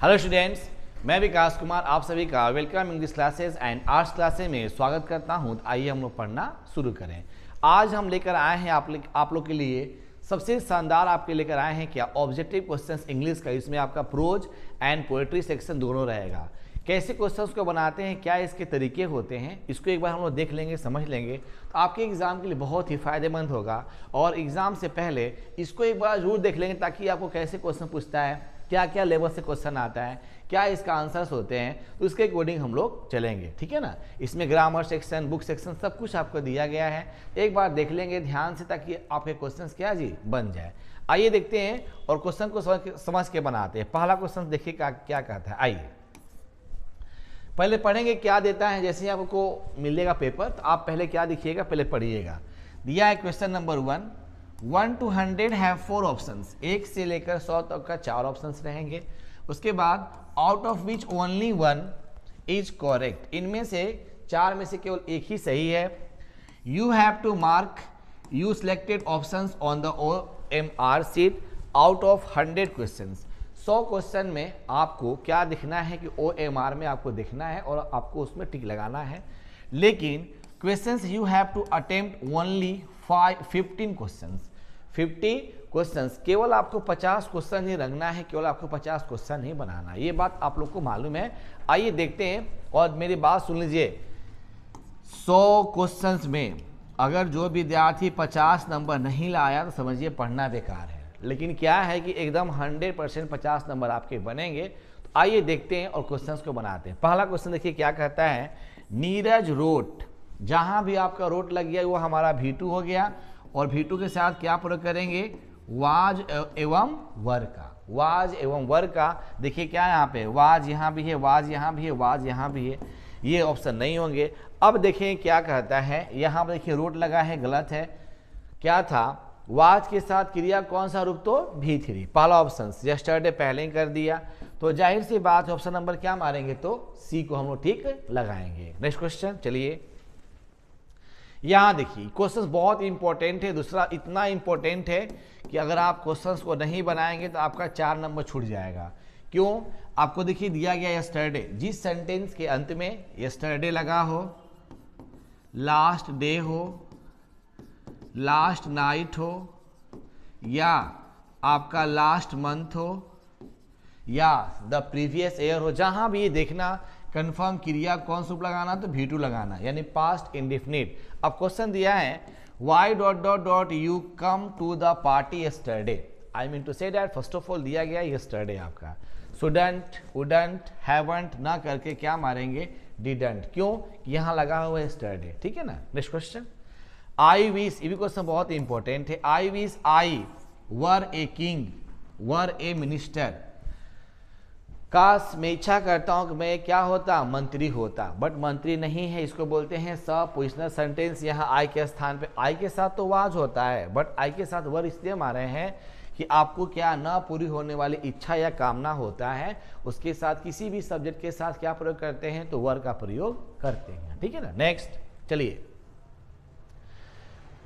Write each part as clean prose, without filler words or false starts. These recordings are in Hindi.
हेलो स्टूडेंट्स, मैं विकास कुमार आप सभी का welcome English classes and arts classes में स्वागत करता हूं। आइए हम लोग पढ़ना शुरू करें। आज हम लेकर आए हैं आप लोग के लिए सबसे शानदार आपके लेकर आए हैं क्या ऑब्जेक्टिव क्वेश्चंस इंग्लिश का। इसमें आपका प्रोज एंड पोएट्री सेक्शन दोनों रहेगा। कैसे क्वेश्चंस को बनाते हैं, क्या इसके तरीके होते हैं, इसको एक बार हम लोग देख लेंगे, समझ लेंगे तो आपके एग्ज़ाम के लिए बहुत ही फायदेमंद होगा। और एग्ज़ाम से पहले इसको एक बार जरूर देख लेंगे ताकि आपको कैसे क्वेश्चन पूछता है, क्या क्या लेवल से क्वेश्चन आता है, क्या इसका आंसर्स होते हैं, तो उसके अकॉर्डिंग हम लोग चलेंगे। ठीक है ना। इसमें ग्रामर सेक्शन, बुक सेक्शन सब कुछ आपको दिया गया है। एक बार देख लेंगे ध्यान से ताकि आपके क्वेश्चंस क्या जी बन जाए। आइए देखते हैं और क्वेश्चन को समझ के बनाते हैं। पहला क्वेश्चन देखिए क्या कहता है। आइए पहले पढ़ेंगे क्या देता है। जैसे ही आपको मिलेगा पेपर तो आप पहले क्या दिखिएगा, पहले पढ़िएगा। दिया है question number 1 to 100 have 4 options. 1 से लेकर 100 तक का 4 ऑप्शंस रहेंगे। उसके बाद out of which only 1 is correct. इनमें से 4 में से केवल एक ही सही है। You have to mark you selected options on the OMR sheet out of 100 questions. 100 question में आपको क्या दिखना है कि OMR में आपको दिखना है और आपको उसमें टिक लगाना है। लेकिन questions you have to attempt only 15 questions. 50 questions, केवल आपको 50 क्वेश्चन ही रखना है, केवल आपको 50 क्वेश्चन ही बनाना है। ये बात आप लोग को मालूम है। आइए देखते हैं और मेरी बात सुन लीजिए। 100 क्वेश्चंस में अगर जो विद्यार्थी 50 नंबर नहीं लाया तो समझिए पढ़ना बेकार है। लेकिन क्या है कि एकदम 100% 50 नंबर आपके बनेंगे। तो आइए देखते हैं और क्वेश्चंस को बनाते हैं। पहला क्वेश्चन देखिए क्या कहता है। नीरज रोट, जहां भी आपका रोट लग गया वो हमारा V2 हो गया। और V2 के साथ क्या प्रयोग करेंगे, वाज एवं वर का। वाज एवं वर का देखिए क्या यहाँ पे वाज यहाँ भी है, वाज यहाँ भी है, वाज यहाँ भी है, ये ऑप्शन नहीं होंगे। अब देखें क्या कहता है। यहाँ पर देखिए रोट लगा है, गलत है। क्या था, वाज के साथ क्रिया कौन सा रूप, तो V3 पहला ऑप्शन। यस्टरडे पहले ही कर दिया तो जाहिर सी बात ऑप्शन नंबर क्या मारेंगे, तो सी को हम लोग ठीक लगाएंगे। नेक्स्ट क्वेश्चन चलिए। यहाँ देखिए क्वेश्चंस बहुत इंपॉर्टेंट है। दूसरा इतना इंपॉर्टेंट है कि अगर आप क्वेश्चंस को नहीं बनाएंगे तो आपका 4 नंबर छूट जाएगा। क्यों, आपको देखिए दिया गया यस्टरडे। जिस सेंटेंस के अंत में यस्टरडे लगा हो, लास्ट डे हो, लास्ट नाइट हो, या आपका लास्ट मंथ हो, या द प्रीवियस ईयर हो, जहां भी ये देखना कंफर्म क्रिया कौन सा लगाना, तो V2 लगाना, यानी पास्ट इंडेफिनिट। अब क्वेश्चन दिया है why dot dot dot you come to the party yesterday. I mean to say that first of all दिया गया यस्टरडे आपका। शुडंट, वुडंट, हैवंट ना करके क्या मारेंगे, डिडंट। क्यों, यहाँ लगा हुआ है यस्टरडे। ठीक है ना। Next question. आई विश, ये भी क्वेश्चन बहुत इंपॉर्टेंट है। I wish I were a king were A minister. काश मैं इच्छा करता हूं कि मैं क्या होता, मंत्री होता, बट मंत्री नहीं है। इसको बोलते हैं सपोजिशनल सेंटेंस। यहाँ आई के स्थान पे आई के साथ तो वाज होता है, बट आई के साथ वर इसलिए मारे हैं कि आपको क्या ना पूरी होने वाली इच्छा या कामना होता है, उसके साथ किसी भी सब्जेक्ट के साथ क्या प्रयोग करते हैं, तो वर का प्रयोग करते हैं। ठीक है ना। नेक्स्ट चलिए।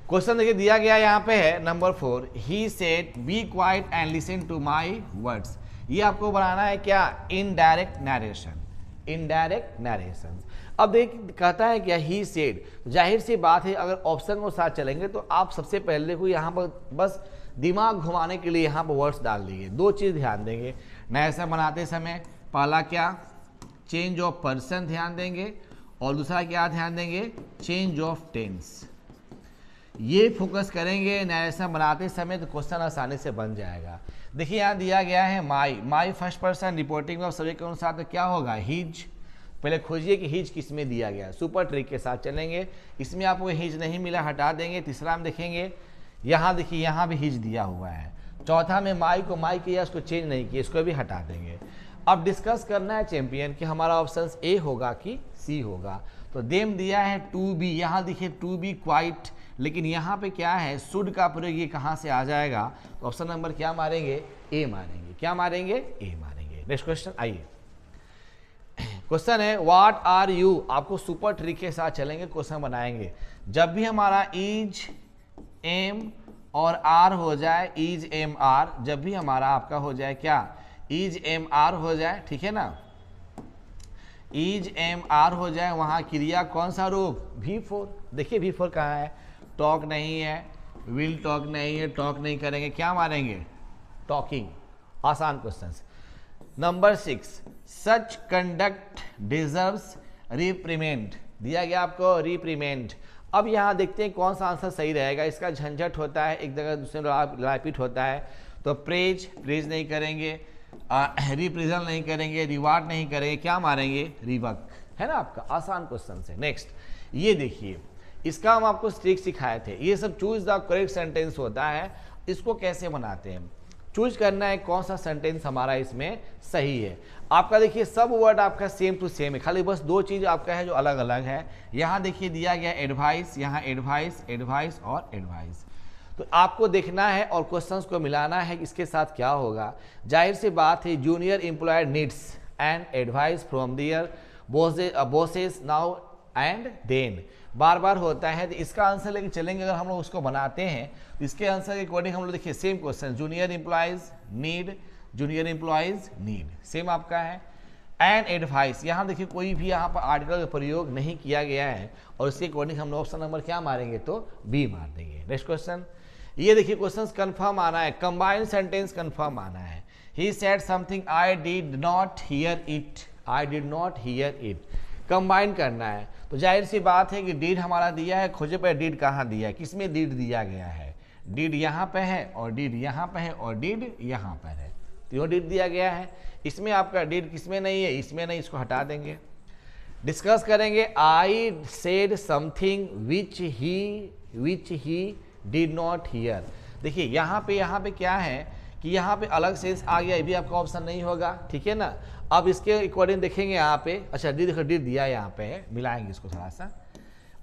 क्वेश्चन देखिए दिया गया यहाँ पे है number 4। He said be quiet and listen to my words. ये आपको बनाना है क्या, इनडायरेक्ट नरेशन। Indirect narration. अब देख कहता है क्या, ही सेड, जाहिर सी बात है अगर ऑप्शन के साथ चलेंगे तो आप सबसे पहले देखो यहाँ पर बस दिमाग घुमाने के लिए यहाँ पर वर्ड्स डाल दीजिए। 2 चीज़ ध्यान देंगे नरेशन बनाते समय। पहला क्या, चेंज ऑफ पर्सन ध्यान देंगे, और दूसरा क्या ध्यान देंगे, चेंज ऑफ टेंस। ये फोकस करेंगे नरेशन बनाते समय तो क्वेश्चन आसानी से बन जाएगा। देखिए यहाँ दिया गया है my first person reporting of subject के अनुसार तो क्या होगा, हिज। पहले खोजिए कि हिज किस में दिया गया। सुपर ट्रिक के साथ चलेंगे। इसमें आपको हिज नहीं मिला, हटा देंगे। तीसरा में देखेंगे, यहाँ देखिए यहाँ भी हिज दिया हुआ है। चौथा में माई को माई किया, उसको चेंज नहीं किया, इसको भी हटा देंगे। अब डिस्कस करना है चैंपियन कि हमारा ऑप्शन ए होगा कि सी होगा। तो देम दिया है टू बी, यहाँ देखिए टू बी क्वाइट, लेकिन यहाँ पे क्या है, शुड का प्रयोग ये कहाँ से आ जाएगा, तो ऑप्शन नंबर क्या मारेंगे, ए मारेंगे। क्या मारेंगे, ए मारेंगे। नेक्स्ट क्वेश्चन आइए। क्वेश्चन है व्हाट आर यू। आपको सुपर ट्रिक के साथ चलेंगे, क्वेश्चन बनाएंगे। जब भी हमारा इज एम और आर हो जाए, इज एम आर, जब भी हमारा आपका हो जाए क्या, इज एम आर हो जाए, ठीक है ना, इज एम आर हो जाए, वहाँ क्रिया कौन सा रूप, V4। देखिए V4 कहाँ है, टॉक नहीं है, विल टॉक नहीं है, टॉक नहीं करेंगे, क्या मारेंगे, टॉकिंग। आसान क्वेश्चन। नंबर 6, सच कंडक्ट डिजर्व्स रिप्रीमेंट, दिया गया आपको रिप्रीमेंट। अब यहाँ देखते हैं कौन सा आंसर सही रहेगा। इसका झंझट होता है, एक जगह दूसरे रिपीट होता है, तो प्रेज नहीं करेंगे, रिप्रेजेंट नहीं करेंगे, रिवार्ड नहीं करेंगे, क्या मारेंगे, रिवर्क, है ना आपका। आसान क्वेश्चन है। नेक्स्ट ये देखिए, इसका हम आपको ट्रिक सिखाए थे। ये सब चूज द करेक्ट सेंटेंस होता है। इसको कैसे बनाते हैं, चूज करना है कौन सा सेंटेंस हमारा इसमें सही है। आपका देखिए सब वर्ड आपका सेम टू सेम है, खाली बस दो चीज आपका है जो अलग अलग है। यहाँ देखिए दिया गया एडवाइस, यहाँ एडवाइस, एडवाइस और एडवाइस। तो आपको देखना है और क्वेश्चंस को मिलाना है इसके साथ क्या होगा। जाहिर सी बात है, junior employer needs and advice from their bosses now and then, बार बार होता है। तो इसका आंसर लेके चलेंगे, अगर हम लोग उसको बनाते हैं तो इसके आंसर के अकॉर्डिंग हम लोग देखिए same question, junior employees need, junior employees need, same आपका है। एंड एडवाइस, यहाँ देखिए कोई भी यहाँ पर आर्टिकल का प्रयोग नहीं किया गया है और इसके अकॉर्डिंग हम लोग ऑप्शन नंबर क्या मारेंगे, तो बी मार देंगे। नेक्स्ट क्वेश्चन, ये देखिए क्वेश्चन कंफर्म आना है, कंबाइंड सेंटेंस कंफर्म आना है। He said something I did not here it, I did not here it, combine करना है। तो जाहिर सी बात है कि डीड हमारा दिया है, खोजे पर डीड कहाँ दिया है, किसमें डीड दिया गया है, डीड यहाँ पे है और डीड यहाँ पे है और डीड यहाँ पर है, तीनों डीड दिया गया है। इसमें आपका डीड किसमें नहीं है, इसमें नहीं, इसको हटा देंगे। डिस्कस करेंगे, I said something which he did not here. देखिए यहाँ पे क्या है कि यहाँ पे अलग सेंस आ गया, ये भी आपका ऑप्शन नहीं होगा, ठीक है ना। अब इसके अकॉर्डिंग देखेंगे यहाँ पे, अच्छा डी देखो डी दिया यहाँ पे है, मिलाएंगे इसको थोड़ा सा।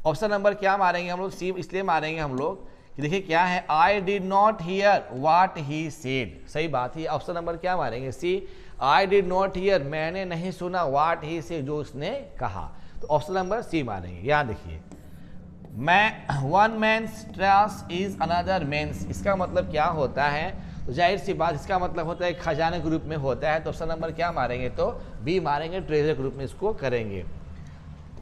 ऑप्शन नंबर क्या मारेंगे हम लोग, सी इसलिए मारेंगे हम लोग कि देखिए क्या है, I did not here what he said, सही बात है। ऑप्शन नंबर क्या मारेंगे, सी, आई डिड नॉट हियर, मैंने नहीं सुना, व्हाट ही सेड, जो उसने कहा। तो ऑप्शन नंबर सी मारेंगे। यहाँ देखिए, one man's trust is another man's, इसका मतलब क्या होता है, तो जाहिर सी बात इसका मतलब होता है खजाने के रूप में होता है। तो ऑप्शन नंबर क्या मारेंगे, तो बी मारेंगे, ट्रेजर के रूप में इसको करेंगे।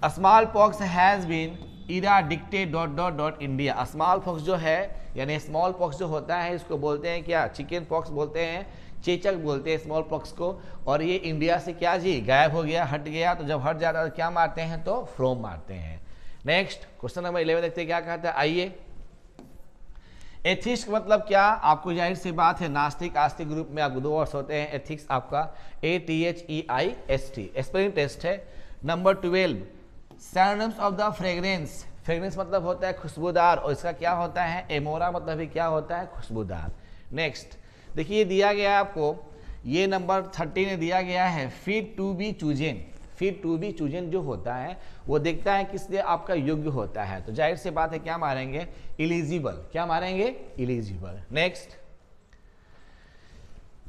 Small pox has been eradicated dot dot dot India, small pox जो है यानी स्मॉल पॉक्स जो होता है इसको बोलते हैं क्या, चिकन पॉक्स बोलते हैं, चेचक बोलते हैं स्मॉल पॉक्स को। और ये इंडिया से क्या जी गायब हो गया, हट गया। तो जब हट जाता है तो क्या मारते हैं, तो फ्रॉम मारते हैं। नेक्स्ट क्वेश्चन नंबर 11 देखते हैं क्या कहता है, आइए। एथिक्स मतलब क्या, आपको जाहिर सी बात है नास्तिक आस्तिक ग्रुप में आपको दो वर्ड्स होते हैं। एथिक्स आपका ATHEIST, स्पेलिंग टेस्ट है। Number 12, synonyms of the fragrance, fragrance मतलब होता है खुशबूदार और इसका क्या होता है, एमोरा मतलब भी क्या होता है, खुशबूदार। नेक्स्ट देखिए दिया गया है आपको, ये नंबर 13 में दिया गया है, fit to be chosen. Fit to be chosen जो होता है वो देखता है किस लिए आपका योग्य होता है। तो जाहिर सी बात है क्या मारेंगे, इलिजिबल, क्या मारेंगे, इलिजिबल। नेक्स्ट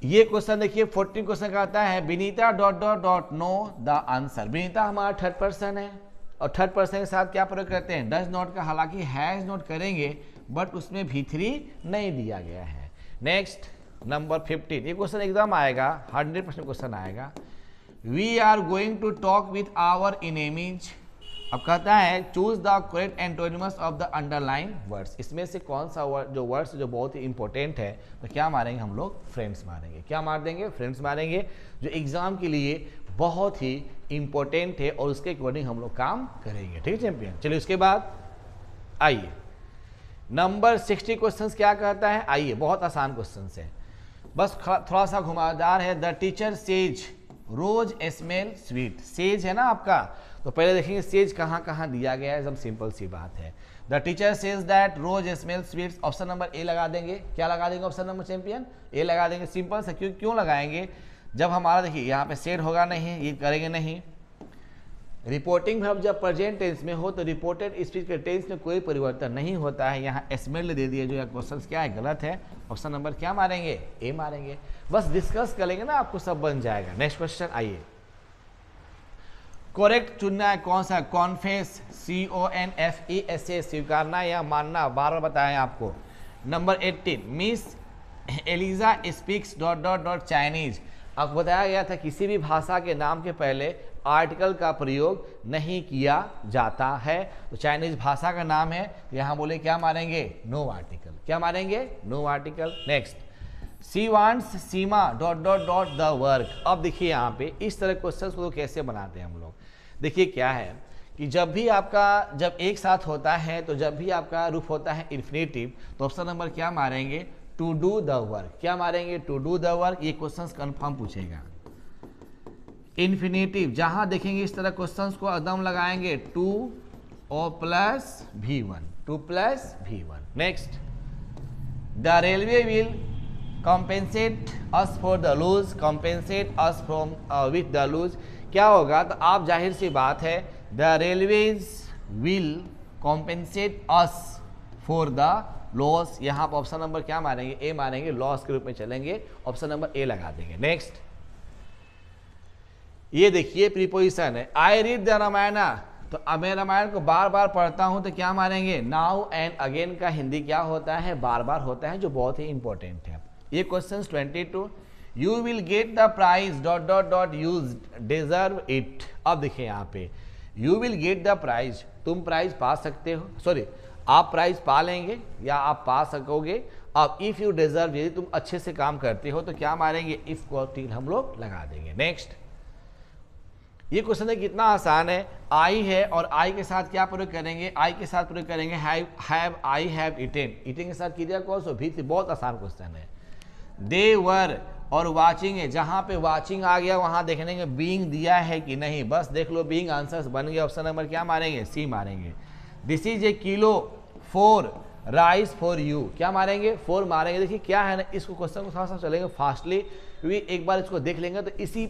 ये क्वेश्चन देखिए 14 क्वेश्चन का आता है, Vinita dot dot dot know the answer. Vinita हमारा थर्ड पर्सन है और थर्ड पर्सन के साथ क्या प्रयोग करते हैं, डज नॉट का, हालांकि हैज नॉट करेंगे बट उसमें V3 नहीं दिया गया है। नेक्स्ट नंबर 15, ये क्वेश्चन एकदम आएगा, 100% क्वेश्चन आएगा। We are going to talk with our enemies. अब कहता है choose the correct antonyms of the underline words, इसमें से कौन सा वर्ड जो वर्ड्स जो बहुत ही इंपॉर्टेंट है, तो क्या मारेंगे हम लोग, फ्रेंड्स मारेंगे। क्या मार देंगे, फ्रेंड्स मारेंगे, जो एग्जाम के लिए बहुत ही इंपॉर्टेंट है और उसके अकॉर्डिंग हम लोग काम करेंगे। ठीक है चैंपियन। चलिए उसके बाद आइए नंबर 60 क्वेश्चन क्या कहता है, आइए बहुत आसान क्वेश्चन है, बस थोड़ा सा घुमावदार है। The teacher says rose smell sweet, says है ना आपका, तो पहले देखेंगे सेज कहाँ कहाँ दिया गया है, एकदम सिंपल सी बात है। The teacher says that rose smells sweets, option number A लगा देंगे। क्या लगा देंगे ऑप्शन नंबर चैंपियन, ए लगा देंगे, सिंपल से। क्यों लगाएंगे, जब हमारा देखिए यहाँ पे सेड होगा नहीं, ये करेंगे नहीं। रिपोर्टिंग वर्ब जब प्रेजेंट टेंस में हो तो रिपोर्टेड स्पीच के टेंस में कोई परिवर्तन नहीं होता है। यहाँ स्मेल दे दिया, जो यह क्वेश्चन क्या है, गलत है। ऑप्शन नंबर क्या मारेंगे, ए मारेंगे। बस डिस्कस करेंगे ना, आपको सब बन जाएगा। नेक्स्ट क्वेश्चन आइए, करेक्ट चुनना है कौन सा, कॉन्फेस, CONFESS, स्वीकारना या मानना, बार बार बताएं आपको। Number 18, Miss Eliza speaks dot dot dot Chinese. आपको बताया गया था किसी भी भाषा के नाम के पहले आर्टिकल का प्रयोग नहीं किया जाता है। तो चाइनीज भाषा का नाम है, यहाँ बोले क्या मारेंगे, नो आर्टिकल। क्या मारेंगे, no article. Next, she wants Seema dot dot dot the work. अब देखिए यहाँ पे इस तरह क्वेश्चन को कैसे बनाते हैं हम लोग। देखिए क्या है कि जब भी आपका जब एक साथ होता है, तो जब भी आपका रूप होता है इन्फिनेटिव, तो ऑप्शन नंबर क्या मारेंगे, टू डू द वर्क। क्या मारेंगे, टू डू द वर्क। ये क्वेश्चंस कंफर्म पूछेगा। इन्फिनेटिव जहां देखेंगे इस तरह क्वेश्चंस को एकदम लगाएंगे, to O plus V1, to plus V1। Next, the railway will compensate us for the lose, compensate us from with the lose. क्या होगा, तो आप जाहिर सी बात है, the railways will compensate us for the loss. यहाँ पर ऑप्शन नंबर क्या मारेंगे, ए मारेंगे, लॉस के रूप में चलेंगे, ऑप्शन नंबर ए लगा देंगे। नेक्स्ट, ये देखिए प्रीपोजिशन है, आई रीड द रामायणा, तो अब मैं रामायण को बार बार पढ़ता हूं, तो क्या मारेंगे, नाउ एंड अगेन का हिंदी क्या होता है, बार बार होता है, जो बहुत ही इंपॉर्टेंट है। ये question 22, you will get the prize dot dot dot you deserve it. अब देखिए यहाँ पे you will get the prize, तुम प्राइज पा सकते हो, सॉरी आप प्राइज पा लेंगे या आप पा सकोगे। अब इफ यू डिजर्व, यदि तुम अच्छे से काम करते हो, तो क्या मारेंगे, इफ को हम लोग लगा देंगे। नेक्स्ट, ये क्वेश्चन है कितना आसान है, आई है और आई के साथ क्या प्रयोग करेंगे, आई के साथ प्रयोग करेंगे have, I have eaten, eaten के साथ क्रिया कौन भी थी, बहुत आसान क्वेश्चन है। दे वर और वाचिंग है, जहां पे वाचिंग आ गया वहां देखने के बीइंग दिया है कि नहीं, बस देख लो बीइंग आंसर्स बन गया। ऑप्शन नंबर क्या मारेंगे, सी मारेंगे। This is a kilo for rice for you, क्या मारेंगे, फोर मारेंगे। देखिए क्या है ना, इसको क्वेश्चन को थोड़ा सा चलेंगे फास्टली, क्योंकि एक बार इसको देख लेंगे तो इसी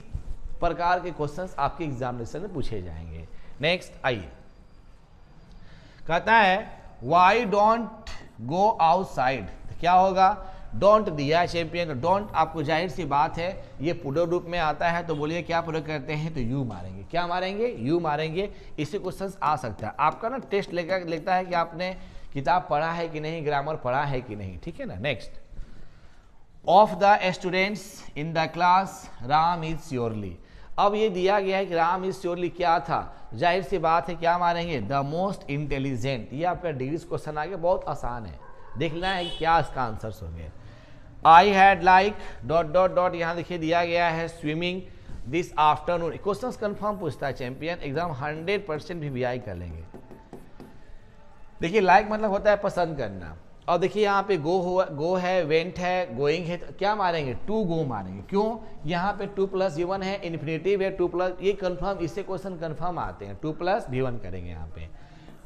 प्रकार के क्वेश्चंस आपके एग्जामिनेशन में पूछे जाएंगे। नेक्स्ट आइए, कहता है वाई डोंट गो आउटसाइड, क्या होगा, डोंट दिया है चैंपियन, डोंट आपको जाहिर सी बात है ये पूर्ण रूप में आता है, तो बोलिए क्या प्रयोग करते हैं, तो यू मारेंगे। क्या मारेंगे, यू मारेंगे। इससे क्वेश्चन आ सकता है आपका ना, टेस्ट लेकर लिखता है कि आपने किताब पढ़ा है कि नहीं, ग्रामर पढ़ा है कि नहीं, ठीक है ना। Next, of the students in the class Ram is surely. अब ये दिया गया है कि राम इज श्योरली क्या था, जाहिर सी बात है क्या मारेंगे, द मोस्ट इंटेलिजेंट। ये आपका डिग्री क्वेश्चन आ गया, बहुत आसान है, देखना है कि क्या इसका आंसर होंगे। I had like dot dot dot, यहाँ देखिए दिया गया है swimming this afternoon. Question confirm पूछता है चैंपियन, एग्जाम 100% VVI कर लेंगे। देखिए लाइक मतलब होता है पसंद करना, और देखिए यहाँ पे गो है, वेंट है, गोइंग है, तो क्या मारेंगे, टू गो मारेंगे। क्यों, यहाँ पे 2 + V1 है, इन्फिनेटिव है, 2 प्लस, ये कंफर्म, इससे क्वेश्चन कंफर्म आते हैं, 2 + V1 करेंगे यहाँ पे।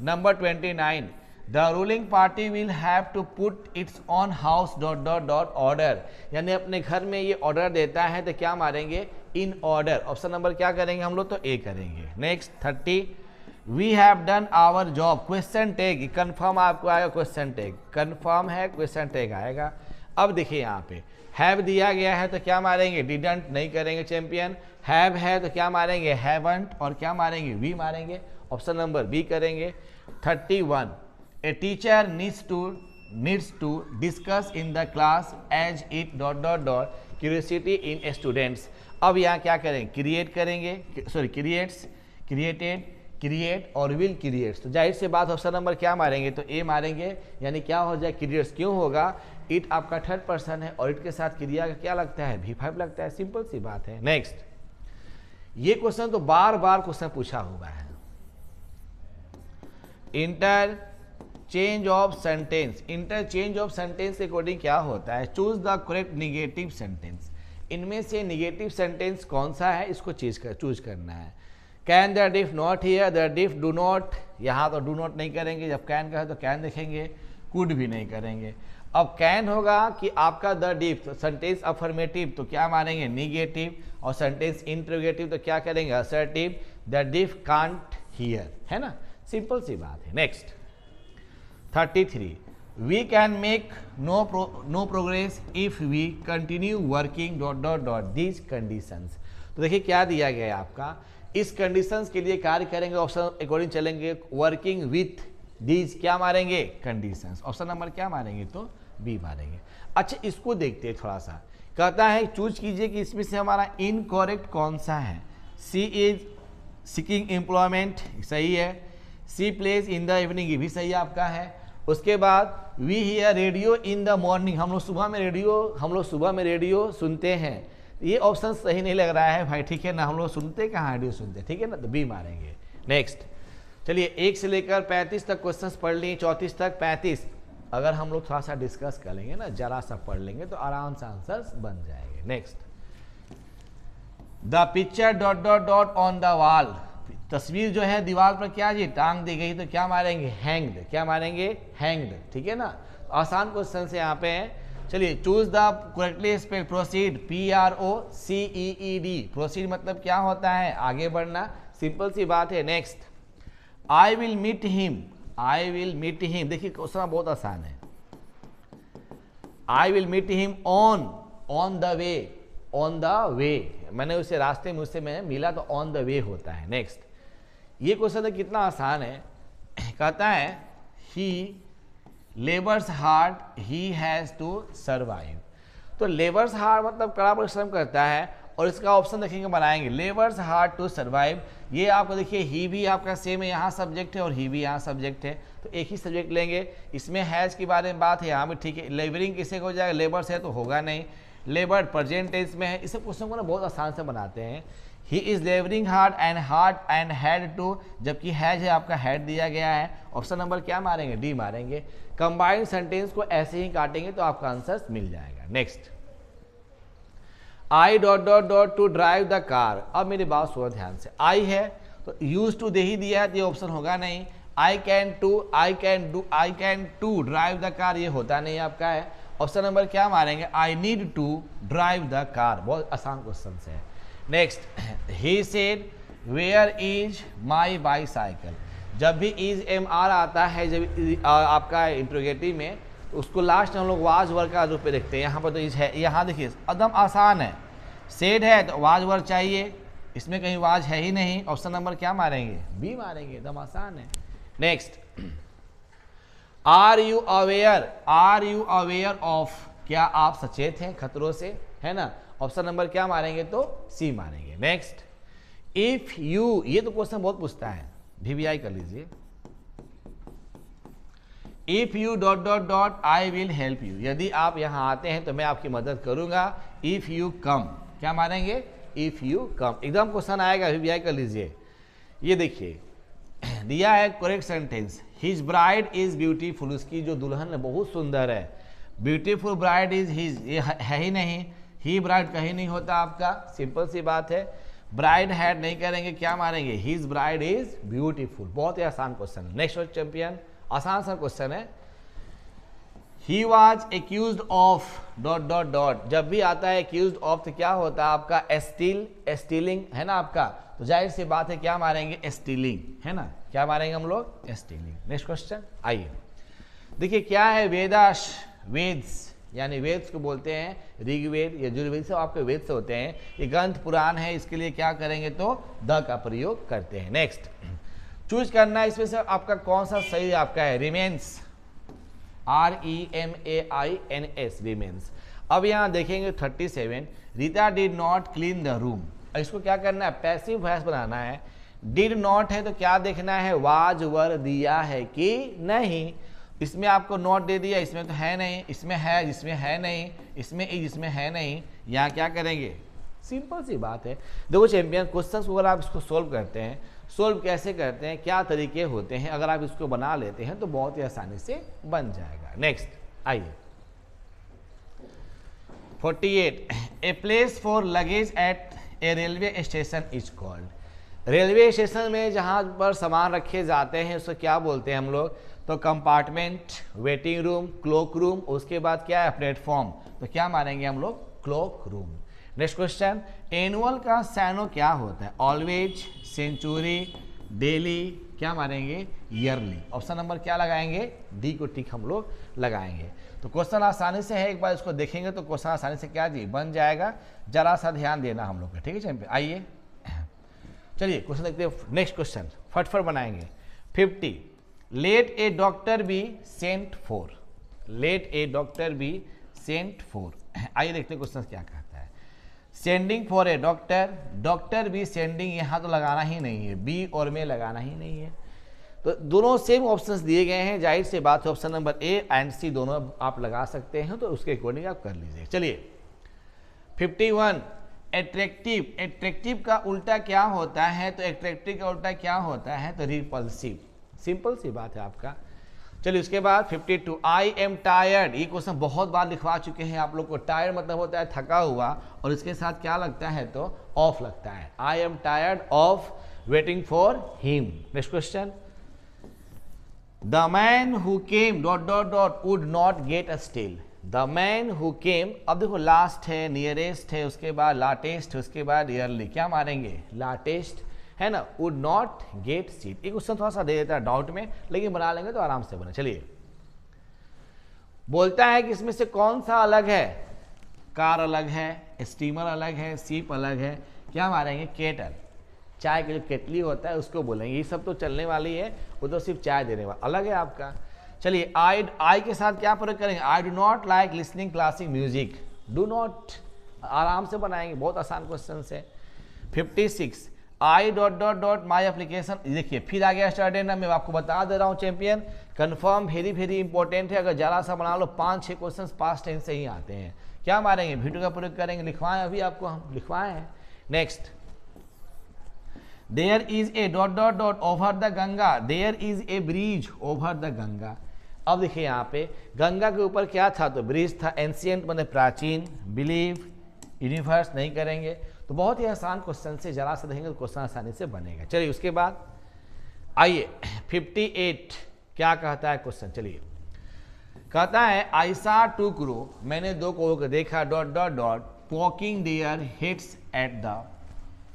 Number 29, the ruling party will have to put its on house dot dot dot order, यानी अपने घर में ये ऑर्डर देता है, तो क्या मारेंगे, इन ऑर्डर। ऑप्शन नंबर क्या करेंगे हम लोग, तो ए करेंगे। Next 30, we have done our job, question tag confirm आपको आएगा, क्वेश्चन टैग कंफर्म है, क्वेश्चन टैग आएगा। अब देखिए यहाँ पे हैव दिया गया है, तो क्या मारेंगे, डिडंट नहीं करेंगे चैंपियन। हैव है तो क्या मारेंगे, हैवंट, और क्या मारेंगे, वी मारेंगे, ऑप्शन नंबर बी करेंगे। 31, a teacher needs to discuss in the class as it dot dot dot curiosity in students. अब यहाँ क्या करेंगे, क्रिएट करेंगे, सॉरी क्रिएट्स, क्रिएटेड, क्रिएट और विल क्रिएट्स। तो जाहिर से बात ऑप्शन नंबर क्या मारेंगे, तो ए मारेंगे, यानी क्या हो जाए, क्रिएट्स। क्यों होगा, इट आपका थर्ड पर्सन है और इट के साथ क्रिया का क्या लगता है, V5 लगता है, सिंपल सी बात है। नेक्स्ट, ये क्वेश्चन तो बार बार क्वेश्चन पूछा हुआ है, interchange of sentence. Interchange of sentence के अकॉर्डिंग क्या होता है, choose the correct negative sentence. इनमें से निगेटिव सेंटेंस कौन सा है, इसको चूज करना है। Can the diff not here, the diff do not, यहाँ तो डू नॉट नहीं करेंगे, जब कैन का है तो कैन देखेंगे, कुड भी नहीं करेंगे। अब कैन होगा कि आपका द डिफ, सेंटेंस अफर्मेटिव तो क्या मारेंगे, निगेटिव, और सेंटेंस इंट्रोगेटिव तो क्या करेंगे, assertive. The diff can't here, है ना, सिंपल सी बात है। Next 33, we can make no progress if we continue working dot dot dot these conditions. तो देखिए क्या दिया गया है आपका, इस कंडीशंस के लिए कार्य करेंगे, ऑप्शन अकॉर्डिंग चलेंगे, वर्किंग विथ दीज क्या मारेंगे, कंडीशंस। ऑप्शन नंबर क्या मारेंगे, तो बी मारेंगे। अच्छा इसको देखते हैं थोड़ा सा, कहता है चूज कीजिए कि इसमें से हमारा इनकरेक्ट कौन सा है। सी इज सीकिंग एम्प्लॉयमेंट सही है, she plays in the evening ये भी सही आपका है। उसके बाद we hear radio in the morning, हम लोग सुबह में रेडियो सुनते हैं, ये ऑप्शन सही नहीं लग रहा है भाई, ठीक है ना, हम लोग सुनते कहाँ रेडियो सुनते, ठीक है ना, तो बी मारेंगे। नेक्स्ट चलिए 1 से लेकर 35 तक क्वेश्चंस पढ़ लिए, 34 तक 35, अगर हम लोग थोड़ा सा डिस्कस कर लेंगे ना, जरा सा पढ़ लेंगे तो आराम से आंसर्स बन जाएंगे। Next the picture dot dot dot on the wall, तस्वीर जो है दीवार पर क्या जी टांग दी गई, तो क्या मारेंगे हैंग्ड, क्या मारेंगे हैंग्ड, ठीक है ना, आसान क्वेश्चन से यहाँ पे है। चलिए choose the correctly spell proceed, PROCEED, proceed मतलब क्या होता है आगे बढ़ना, सिंपल सी बात है। Next I will meet him, I will meet him, देखिए क्वेश्चन बहुत आसान है, I will meet him on the way, on the way, मैंने उसे रास्ते में उससे मैं मिला तो ऑन द वे होता है। नेक्स्ट ये क्वेश्चन कितना आसान है, कहता है he labours hard he has to survive, तो लेबर्स हार्ड मतलब कड़ा परिश्रम करता है, और इसका ऑप्शन देखेंगे बनाएंगे लेबर्स हार्ड टू सर्वाइव, ये आपको देखिए ही भी आपका सेम है, यहाँ सब्जेक्ट है और ही भी यहाँ सब्जेक्ट है, तो एक ही सब्जेक्ट लेंगे। इसमें हैज़ के बारे में बात है, यहाँ भी ठीक है, लेबरिंग किसे हो जाएगा, लेबर्स है तो होगा नहीं, लेबर प्रेजेंट टेंस में है, इस क्वेश्चन को ना बहुत आसान से बनाते हैं। He is labouring hard and had to, जबकि हैज है आपका हैड दिया गया है, ऑप्शन नंबर क्या मारेंगे डी मारेंगे। कंबाइंड सेंटेंस को ऐसे ही काटेंगे तो आपका आंसर मिल जाएगा। Next I dot dot dot to drive the car, अब मेरी बात सुनो ध्यान से, आई है तो यूज टू दे ही दिया है तो ये ऑप्शन होगा नहीं, I can to drive the car ये होता नहीं आपका है, ऑप्शन नंबर क्या मारेंगे I need to drive the car, बहुत आसान क्वेश्चन है। Next he said where is my bicycle, जब भी इज MR आता है जब आपका इंट्रोगेटिव में तो उसको लास्ट हम लोग वाज वर्ड का रूप में देखते हैं, यहाँ पर तो इज है, यहाँ देखिए एकदम आसान है, सेड है तो वाज वर्ड चाहिए, इसमें कहीं वाज है ही नहीं, ऑप्शन नंबर क्या मारेंगे बी मारेंगे, एकदम आसान है। Next are you aware of, क्या आप सचेत हैं खतरों से, है ना, ऑप्शन नंबर क्या मारेंगे तो सी मारेंगे। नेक्स्ट इफ यू, ये तो क्वेश्चन बहुत पूछता है, VVI कर लीजिए, if you dot dot dot I will help you, यदि आप यहाँ आते हैं तो मैं आपकी मदद करूंगा, इफ यू कम क्या मारेंगे इफ यू कम, एकदम क्वेश्चन आएगा, VVI कर लीजिए। ये देखिए दिया है correct sentence, his bride is beautiful, उसकी जो दुल्हन है बहुत सुंदर है, ब्यूटीफुल ब्राइड इज हिज, ये है ही नहीं, ही ब्राइड कहीं नहीं होता आपका, सिंपल सी बात है, ब्राइड हैड नहीं करेंगे, क्या मारेंगे हिज ब्राइड इज ब्यूटीफुल, बहुत ही आसान क्वेश्चन है। नेक्स्ट चैंपियन आसान सा क्वेश्चन है, he was accused of dot dot dot, जब भी आता है एक्यूज्ड ऑफ तो क्या होता है आपका स्टीलिंग है ना आपका, तो जाहिर सी बात है क्या मारेंगे स्टीलिंग, है ना, क्या मारेंगे हम लोग स्टीलिंग। नेक्स्ट क्वेश्चन आइए देखिए क्या है, वेद्स यानी वेद्स को बोलते हैं ऋग्वेद, यजुर्वेद से आपके वेद से होते हैं, ये ग्रंथ पुराण है, इसके लिए क्या करेंगे तो द का प्रयोग करते हैं। नेक्स्ट चूज करना है इसमें से आपका कौन सा सही आपका है, रिमेन्स, REMAINS रिमेन्स। अब यहाँ देखेंगे 37, Rita did not clean the room, इसको क्या करना है पैसिव वॉइस बनाना है, डिड नॉट है तो क्या देखना है वाज वर दिया है कि नहीं, इसमें आपको नॉट दे दिया, इसमें तो है नहीं, इसमें है जिसमें है नहीं, इसमें इज जिसमें है नहीं, यहाँ क्या करेंगे, सिंपल सी बात है। देखो चैंपियन क्वेश्चन को अगर आप इसको सोल्व करते हैं, सोल्व कैसे करते हैं, क्या तरीके होते हैं, अगर आप इसको बना लेते हैं तो बहुत ही आसानी से बन जाएगा। नेक्स्ट आइए 48, a place for luggage at a railway station is called, railway station में जहाँ पर सामान रखे जाते हैं उसको क्या बोलते हैं हम लोग, तो compartment, waiting room, cloak room, उसके बाद क्या है प्लेटफॉर्म, तो क्या मानेंगे हम लोग cloak room. Next question, annual का सैनो क्या होता है, ऑलवेज, सेंचुरी, डेली, क्या मानेंगे ईयरली, ऑप्शन नंबर क्या लगाएंगे डी को टिक हम लोग लगाएंगे। तो क्वेश्चन आसानी से है, एक बार इसको देखेंगे तो क्वेश्चन आसानी से क्या जी बन जाएगा, जरा सा ध्यान देना हम लोग का, ठीक है चैंपियन। आइए चलिए क्वेश्चन देखते हैं, नेक्स्ट क्वेश्चन फटफट बनाएंगे। 50, let a doctor be sent for, let a doctor be sent for. आइए देखते हैं क्वेश्चन क्या कहता है। Sending for a doctor, doctor be sending, यहाँ तो लगाना ही नहीं है, बी और में लगाना ही नहीं है, तो दोनों सेम ऑप्शंस दिए गए हैं, जाहिर सी बात है ऑप्शन नंबर ए एंड सी दोनों आप लगा सकते हैं, तो उसके अकॉर्डिंग आप कर लीजिए। चलिए 51 एट्रैक्टिव, एट्रैक्टिव का उल्टा क्या होता है, तो एट्रैक्टिव का उल्टा क्या होता है, तो रिपल्सिव, सिंपल सी बात है आपका। चलिए उसके बाद 52 आई एम टायर्ड, ये क्वेश्चन बहुत बार लिखवा चुके हैं आप लोग को। टायर्ड मतलब होता है थका हुआ, और इसके साथ क्या लगता है, तो ऑफ लगता है। I am tired of waiting for him. Next question, the man who came dot dot dot would not get a still. The man who came, अब देखो लास्ट है, नियरेस्ट है, उसके बाद लाटेस्ट है, उसके बाद ईयरली, क्या मारेंगे, लाटेस्ट है ना, वुड नॉट गेट सीट। ये क्वेश्चन थोड़ा सा दे देता है डाउट में, लेकिन बना लेंगे तो आराम से बने। चलिए बोलता है कि इसमें से कौन सा अलग है, कार अलग है, स्टीमर अलग है, सीप अलग है, क्या मारेंगे, केटल। चाय के जो केटली होता है उसको बोलेंगे, ये सब तो चलने वाली है, वो तो सिर्फ चाय देने वाला अलग है आपका। चलिए आई के साथ क्या प्रयोग करेंगे, आई do not like listening classic music, do not, आराम से बनाएंगे, बहुत आसान क्वेश्चन है। 56 आई dot dot dot my application, देखिए फिर आ गया स्टार्टेड ना, मैं आपको बता दे रहा हूँ champion, confirm very very important है, अगर जरा सा बना लो 5-6 क्वेश्चन पास्ट टेंस से ही आते हैं। क्या मारेंगे, वीडियो का प्रयोग करेंगे, लिखवाएं, अभी आपको हम लिखवाए हैं। Next, there is a dot dot dot over the Ganga, there is a bridge over the Ganga. अब देखिए यहाँ पे गंगा के ऊपर क्या था, तो ब्रिज था, एंशियंट मतलब प्राचीन, बिलीव, यूनिवर्स नहीं करेंगे, तो बहुत ही आसान क्वेश्चन से जरा सा देखेंगे तो क्वेश्चन आसानी से बनेगा। चलिए उसके बाद आइए 58 क्या कहता है क्वेश्चन, चलिए कहता है आई सा टू क्रो, मैंने 2 कौओं को देखा dot dot dot poking their heads at the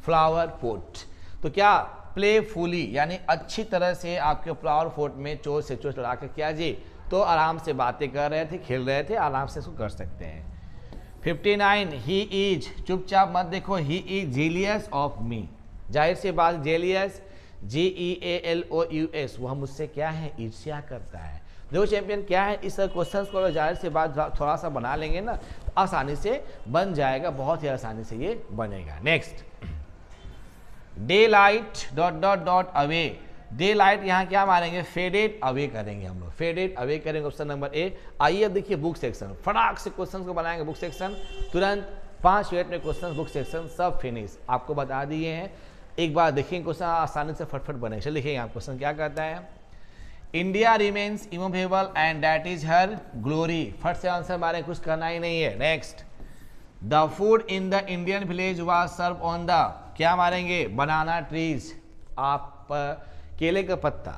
flower pot. तो क्या प्लेफुली यानी अच्छी तरह से आपके फ्लावर पोट में चोच से चोच लड़ा कर क्या जी, तो आराम से बातें कर रहे थे, खेल रहे थे, आराम से इसको कर सकते हैं। 59 ही इज, चुपचाप मत देखो, he is jealous of me, जाहिर सी बात, जेलियस GEALOUS, वह मुझसे क्या है, ईर्ष्या करता है। देखो चैंपियन क्या है, इस क्वेश्चन को जाहिर सी बात थोड़ा सा बना लेंगे ना, आसानी से बन जाएगा, बहुत ही आसानी से ये बनेगा। Next, day light dot dot dot away, day light यहाँ क्या मारेंगे, फेडेड अवे करेंगे हम लोग, फेडेड अवे करेंगे, ऑप्शन नंबर ए। आइए अब देखिए बुक सेक्शन, फटाक से क्वेश्चन को बनाएंगे बुक सेक्शन, तुरंत 5 मिनट में क्वेश्चन बुक सेक्शन सब फिनिश, आपको बता दिए हैं। एक बार देखेंगे क्वेश्चन आसानी से फटफट बने। चलिए देखिए यहाँ क्वेश्चन क्या कहता है, India remains immovable and that is her glory, फट से आंसर मारे, कुछ करना ही नहीं है। Next, the food in the Indian village was serve on the, क्या मारेंगे, बनाना ट्रीज, आप केले का पत्ता।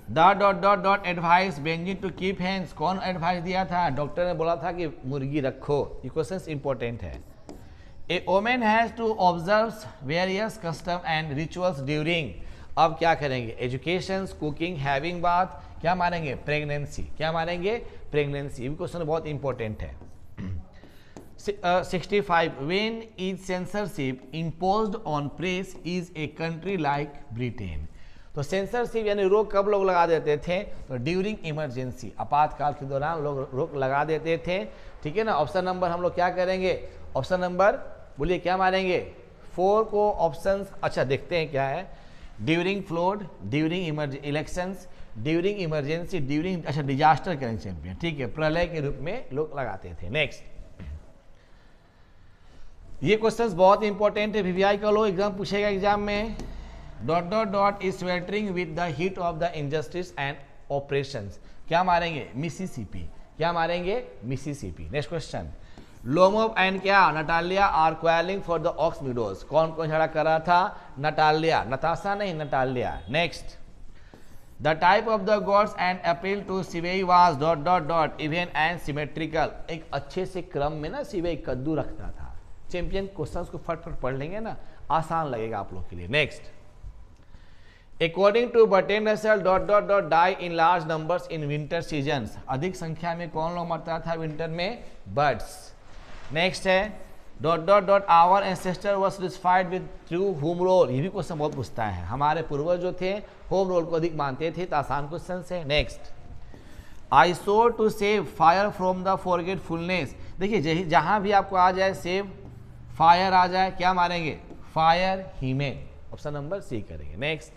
The dot dot dot advise Benji to keep hands, कौन एडवाइस दिया था, डॉक्टर ने बोला था कि मुर्गी रखो, ये क्वेश्चन इंपॉर्टेंट है। A women has to observe various custom and rituals during, अब क्या करेंगे, एजुकेशन, कुकिंग, हैविंग बाथ, क्या मारेंगे, प्रेगनेंसी, क्या मारेंगे, प्रेगनेंसी, ये क्वेश्चन बहुत इंपॉर्टेंट है। 65 when is censorship imposed on press is a country like Britain, तो सेंसरशिप यानी रोक कब लोग लगा देते थे, तो ड्यूरिंग इमरजेंसी, आपातकाल के दौरान लोग रोक लगा देते थे, ठीक है ना। ऑप्शन नंबर हम लोग क्या करेंगे, ऑप्शन नंबर बोलिए क्या मारेंगे, 4 को ऑप्शन, अच्छा देखते हैं क्या है, during flowed, during elections, during emergency, during, अच्छा डिजास्टर करेंगे चैंपियन, ठीक है, प्रलय के रूप में लोग लगाते थे। नेक्स्ट, ये क्वेश्चंस बहुत इंपॉर्टेंट है, वीवीआई का लो एग्जाम पूछेगा एग्जाम में, dot dot dot is sweltering with the heat of the injustice and operations, क्या मारेंगे, मिसिसिपी, क्या मारेंगे, Mississippi. Next question, Lomov and क्या, Natalia are quarrelling for the ox meadows, कौन कौन झगड़ा कर रहा था, नटालिया, नताशा नहीं Natalia. Next, the type of the gods and appeal to Sivey was dot dot dot even and symmetrical, एक अच्छे से क्रम में ना सिवेई कद्दू रखता था। चैंपियन क्वेश्चंस को फटफट पढ़ लेंगे ना, आसान लगेगा आप लोग के लिए। Next, according to Bertrand Russell dot dot dot die in large numbers in winter seasons, अधिक संख्या में कौन लोग मरता था विंटर में, बर्ड्स। नेक्स्ट है dot dot dot our ancestor was satisfied with through home rule, ये भी क्वेश्चन बहुत पूछता है, हमारे पूर्वज जो थे होम रोल को अधिक मानते थे, तो आसान क्वेश्चन है। Next, I so to save fire from the forgetfulness. देखिए जहां भी आपको आ जाए सेव फायर आ जाए, क्या मारेंगे? फायर ही में, ऑप्शन नंबर सी करेंगे। Next,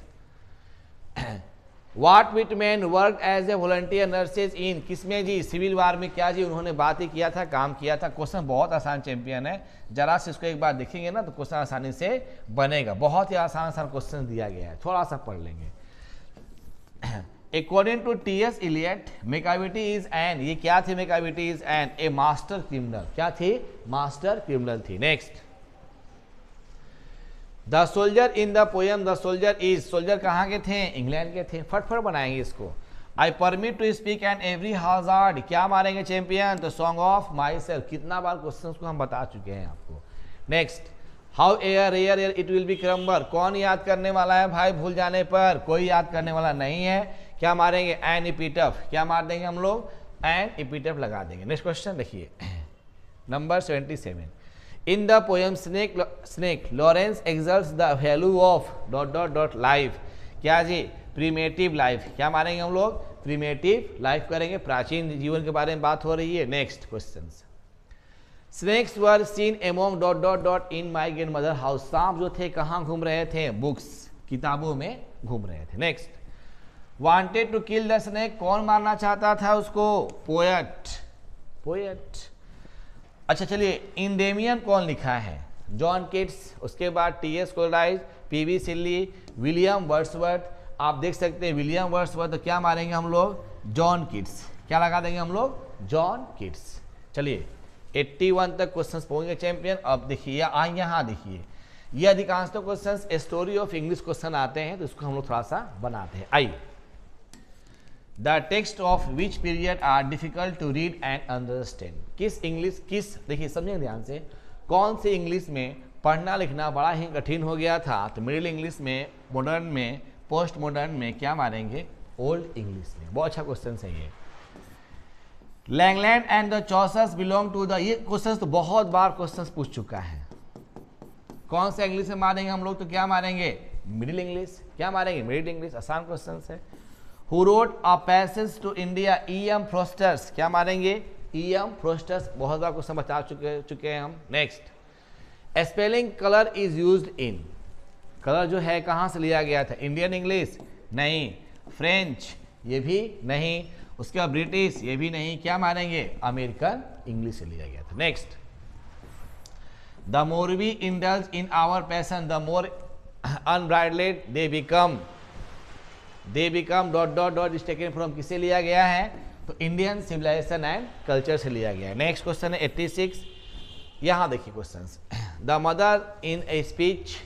what Whitman work as a volunteer nurses in, किसमें जी? सिविल वार में। क्या जी? उन्होंने बात ही किया था, काम किया था। क्वेश्चन बहुत आसान चैंपियन है, जरा से इसको एक बार देखेंगे ना तो क्वेश्चन आसानी से बनेगा। बहुत ही आसान आसान क्वेश्चन दिया गया है, थोड़ा सा पढ़ लेंगे। According to T S. Eliot, Macavity is an, ये क्या थी? Macavity is an a master criminal. क्या थी? मास्टर क्रिमिनल थी। Next, the soldier in the poem the soldier is, soldier कहाँ के थे? इंग्लैंड के थे। फटफट बनाएंगे इसको। I permit to speak an every hazard, क्या मारेंगे चैंपियन? तो सॉन्ग ऑफ माई सेल्फ। कितना बार क्वेश्चन को हम बता चुके हैं आपको। Next, how air air air it will be crumber, कौन याद करने वाला है भाई? भूल जाने पर कोई याद करने वाला नहीं है। क्या मारेंगे? An epitaph. क्या मार देंगे हम लोग? एन इपिटफ लगा देंगे। नेक्स्ट क्वेश्चन देखिए, number 77, in the poem snake Lawrence exalts the value of dot dot dot life, क्या जी? Primitive life. क्या मारेंगे हम लोग? प्रीमेटिव लाइफ करेंगे, प्राचीन जीवन के बारे में बात हो रही है। Next question, snakes were seen among dot dot dot in my grand mother house, सांप जो थे कहाँ घूम रहे थे? बुक्स, किताबों में घूम रहे थे। Next, wanted to kill the snake, कौन मारना चाहता था उसको? Poet, poet. अच्छा चलिए, इंडेमियन कौन लिखा है? John Keats. उसके बाद T S. Coleridge, P V. Shelley, William Wordsworth. आप देख सकते हैं विलियम वर्ड्सवर्थ, तो क्या मारेंगे हम लोग? John Keats. क्या लगा देंगे हम लोग? John Keats. चलिए 81 तक क्वेश्चंस पहुंच गए चैंपियन। अब देखिए यहाँ देखिए, ये अधिकांश तो questions story of English question आते हैं, तो इसको हम लोग थोड़ा सा बनाते हैं। आइए, the text of which period are difficult to read and understand, किस इंग्लिश, किस, देखिए समझिए ध्यान से, कौन से इंग्लिश में पढ़ना लिखना बड़ा ही कठिन हो गया था? तो मिडिल इंग्लिश में, मॉडर्न में, पोस्ट मॉडर्न में, क्या मारेंगे? ओल्ड इंग्लिश में। बहुत अच्छा क्वेश्चन है ये। Langland and the Chaucers belong to the, ये क्वेश्चन तो बहुत बार क्वेश्चन पूछ चुका है। कौन से इंग्लिश में मारेंगे हम लोग? तो क्या मारेंगे? Middle English. क्या मारेंगे? Middle English. आसान क्वेश्चन है। Who wrote a passage to India, E M. Forster's. क्या मारेंगे? ई.एम. फ्रोस्टर्स। बहुत बार क्वेश्चन बता चुके हैं हम। Next, spelling colour is used in, colour जो है कहाँ से लिया गया था? इंडियन इंग्लिश नहीं, फ्रेंच ये भी नहीं, उसके बाद ब्रिटिश ये भी नहीं, क्या मारेंगे? अमेरिकन इंग्लिश से लिया गया था। Next, the more we indulge in our passion the more unbridled they become dot dot dot is taken from, किससे लिया गया है? तो इंडियन सिविलाइजेशन एंड कल्चर से लिया गया है। नेक्स्ट क्वेश्चन है 86, यहाँ देखिए questions. The mother in a speech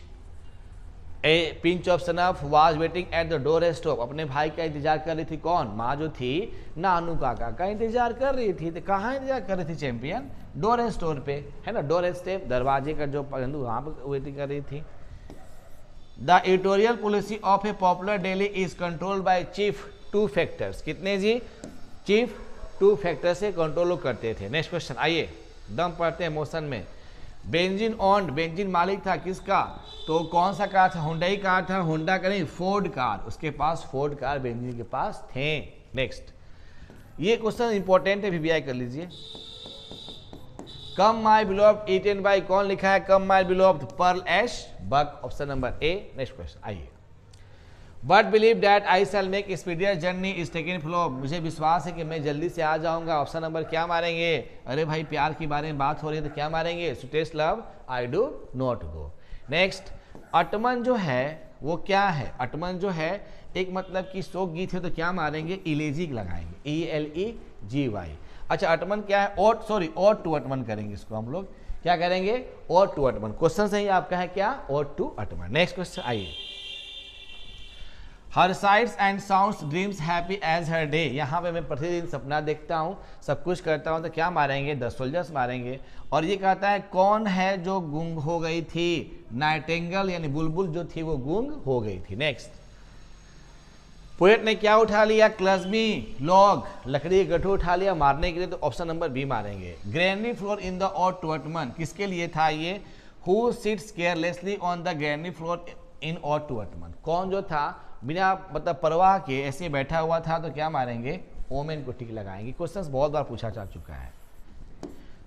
a pinch of snuff was waiting at the door stop, अपने भाई का इंतजार कर रही थी। कौन? माँ जो थी नानू काका का इंतजार कर रही थी। तो कहाँ इंतजार कर रही थी चैंपियन? डोर स्टोर पे, है ना, डोर स्टेप, दरवाजे का जो पहलू, वहाँ पर वेटिंग कर रही थी। The editorial policy of A popular daily is controlled by chief two factors, कितने जी? चीफ टू फैक्टर से कंट्रोल करते थे। नेक्स्ट क्वेश्चन, आइए दम पढ़ते हैं मोशन में। बेंजीन ऑन, बेंजीन मालिक था किसका? तो कौन सा कार था? हुंडई कार था, होंडा का नहीं, फोर्ड कार, उसके पास फोर्ड कार बेंजीन के पास थे। नेक्स्ट, ये क्वेश्चन इंपॉर्टेंट है, वीवीआई कर लीजिए। कम माई बिलोव्ड ईटन बाय, कौन लिखा है come my beloved? Pearl S Buck, option number A. Next question, आइए। But believe that I shall make speedier journey is taken flow, मुझे विश्वास है कि मैं जल्दी से आ जाऊंगा। ऑप्शन नंबर क्या मारेंगे? अरे भाई प्यार के बारे में बात हो रही है तो क्या मारेंगे? Sweetest love I do not go. Next, autumn जो है वो क्या है? अटमन जो है एक मतलब कि शोक गीत है, तो क्या मारेंगे? इलेजी लगाएंगे, ELEGY। अच्छा, अटमन क्या है? ओट, सॉरी, ओट टू अटमन करेंगे इसको हम लोग। क्या करेंगे? ओट टू अटमन। क्वेश्चन सही आपका है क्या? Ode to autumn. Next question, आइए। Her sights and sounds dreams happy as her day, यहाँ पे मैं प्रतिदिन सपना देखता हूँ, सब कुछ करता हूँ, तो क्या मारेंगे? द सोल्जर्स मारेंगे। और ये कहता है कौन है जो गुंग हो गई थी? नाइटिंगेल यानी बुलबुल जो थी वो गुंग हो गई थी। नेक्स्ट, पोएट ने क्या उठा लिया? क्लजमी लॉग, लकड़ी के गट्ठू उठा लिया मारने के लिए, तो ऑप्शन नंबर बी मारेंगे। Granary floor in the ode to autumn, किसके लिए था ये? Who sits carelessly on the granary floor in ode to autumn, कौन जो था बिना मतलब परवाह के ऐसे बैठा हुआ था, तो क्या मारेंगे? ओमेन को टिक लगाएंगे। क्वेश्चंस बहुत बार पूछा जा चुका है।